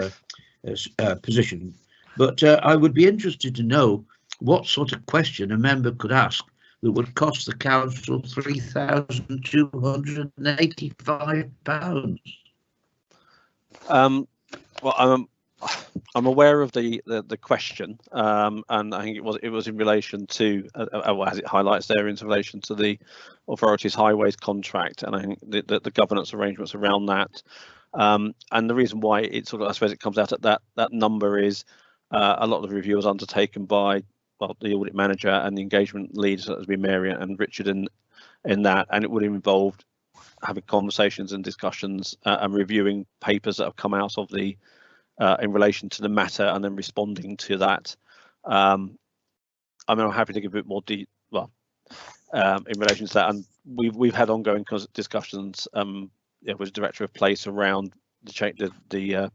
position, but I would be interested to know what sort of question a member could ask that would cost the council £3,285. Well, I'm aware of the question, and I think it was in relation to, as it highlights there, in relation to the authority's highways contract, and I think the governance arrangements around that. And the reason why it sort of, I suppose, it comes out at that number is a lot of the review was undertaken by, well, the audit manager and the engagement leads, that has been Mary and Richard in that, and it would have involved having conversations and discussions and reviewing papers that have come out of the in relation to the matter, and then responding to that. I mean, I'm happy to give a bit more in relation to that, and we've had ongoing discussions with the Director of Place around the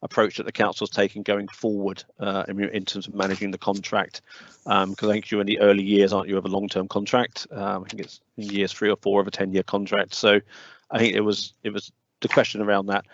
approach that the council's taking going forward in terms of managing the contract, because I think you're in the early years, aren't you, of a long-term contract? I think it's in years 3 or 4 of a 10-year contract. So I think it was the question around that.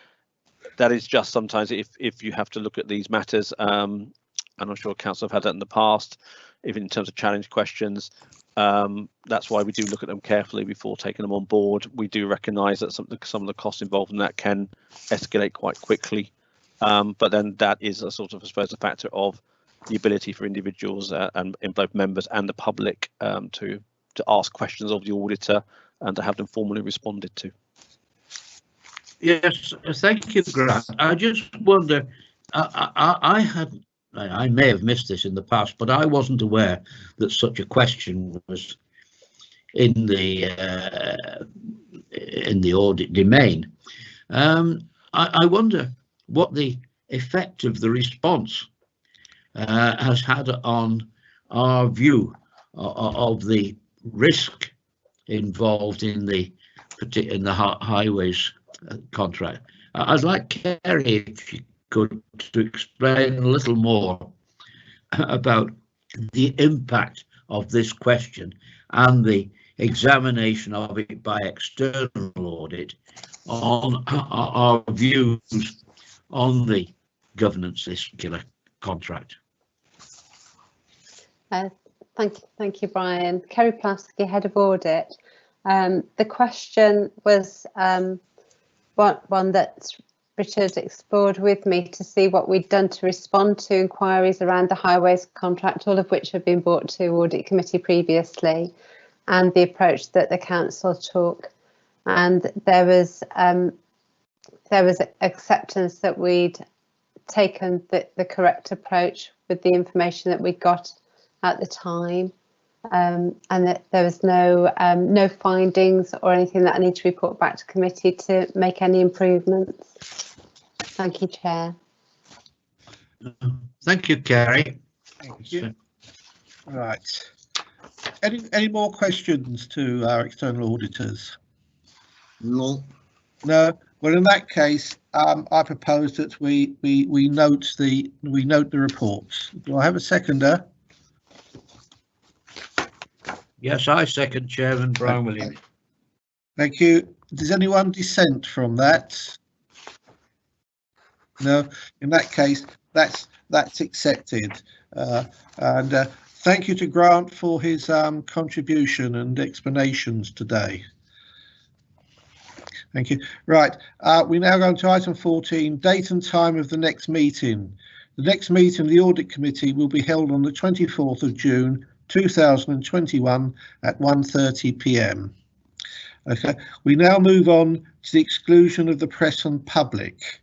That is just sometimes if you have to look at these matters, and I'm sure council have had that in the past, even in terms of challenge questions. That's why we do look at them carefully before taking them on board. We do recognise that some of the costs involved in that can escalate quite quickly, but then that is a sort of, I suppose, a factor of the ability for individuals and in both members and the public to ask questions of the auditor and to have them formally responded to. Yes, thank you, Grant. I just wonder, I may have missed this in the past, but I wasn't aware that such a question was in the audit domain. I wonder what the effect of the response has had on our view of the risk involved in the highways contract. I'd like Kerry, if you could, to explain a little more about the impact of this question and the examination of it by external audit on our views on the governance of this particular contract. Thank you, Brian. Kerry Plasky, Head of Audit. The question was one that Richard explored with me to see what we'd done to respond to inquiries around the highways contract, all of which have been brought to Audit Committee previously, and the approach that the council took. And there was acceptance that we'd taken the correct approach with the information that we got at the time, and that there was no findings or anything that I need to report back to committee to make any improvements. Thank you, Chair. Thank you, Kerry. Thank you. Right. Any more questions to our external auditors? No. No. Well, in that case, I propose that we note the reports. Do I have a seconder? Yes, I second, Chairman Brian Williams. Thank you. Does anyone dissent from that? No, in that case, that's accepted. And thank you to Grant for his contribution and explanations today. Thank you. Right, we now go on to item 14, date and time of the next meeting. The next meeting of the Audit Committee will be held on the 24th of June 2021 at 1:30 p.m. Okay, we now move on to the exclusion of the press and public.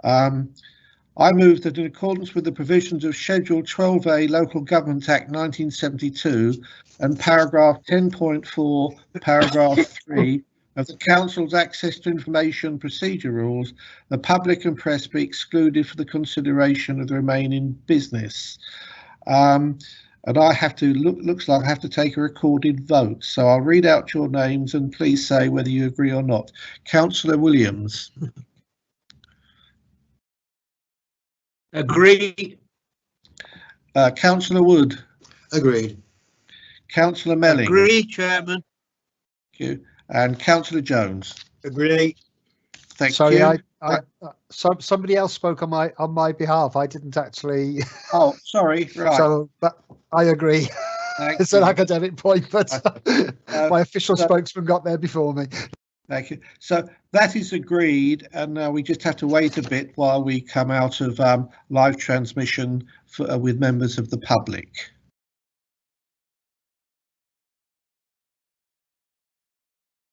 I move that in accordance with the provisions of Schedule 12A Local Government Act 1972 and paragraph 10.4, paragraph 3 of the Council's Access to Information Procedure Rules, the public and press be excluded for the consideration of the remaining business. And I have to looks like I have to take a recorded vote. So I'll read out your names and please say whether you agree or not. Councillor Williams. Agree. Councillor Wood. Agreed. Councillor Melling. Agree, Chairman. Thank you. And Councillor Jones. Agree. Thank Sorry, you. Somebody else spoke on my behalf. I didn't actually. Oh, sorry. Right. So, but I agree. Thank It's an you. academic point, but my official spokesman got there before me. Thank you. So that is agreed, and now we just have to wait a bit while we come out of live transmission with members of the public.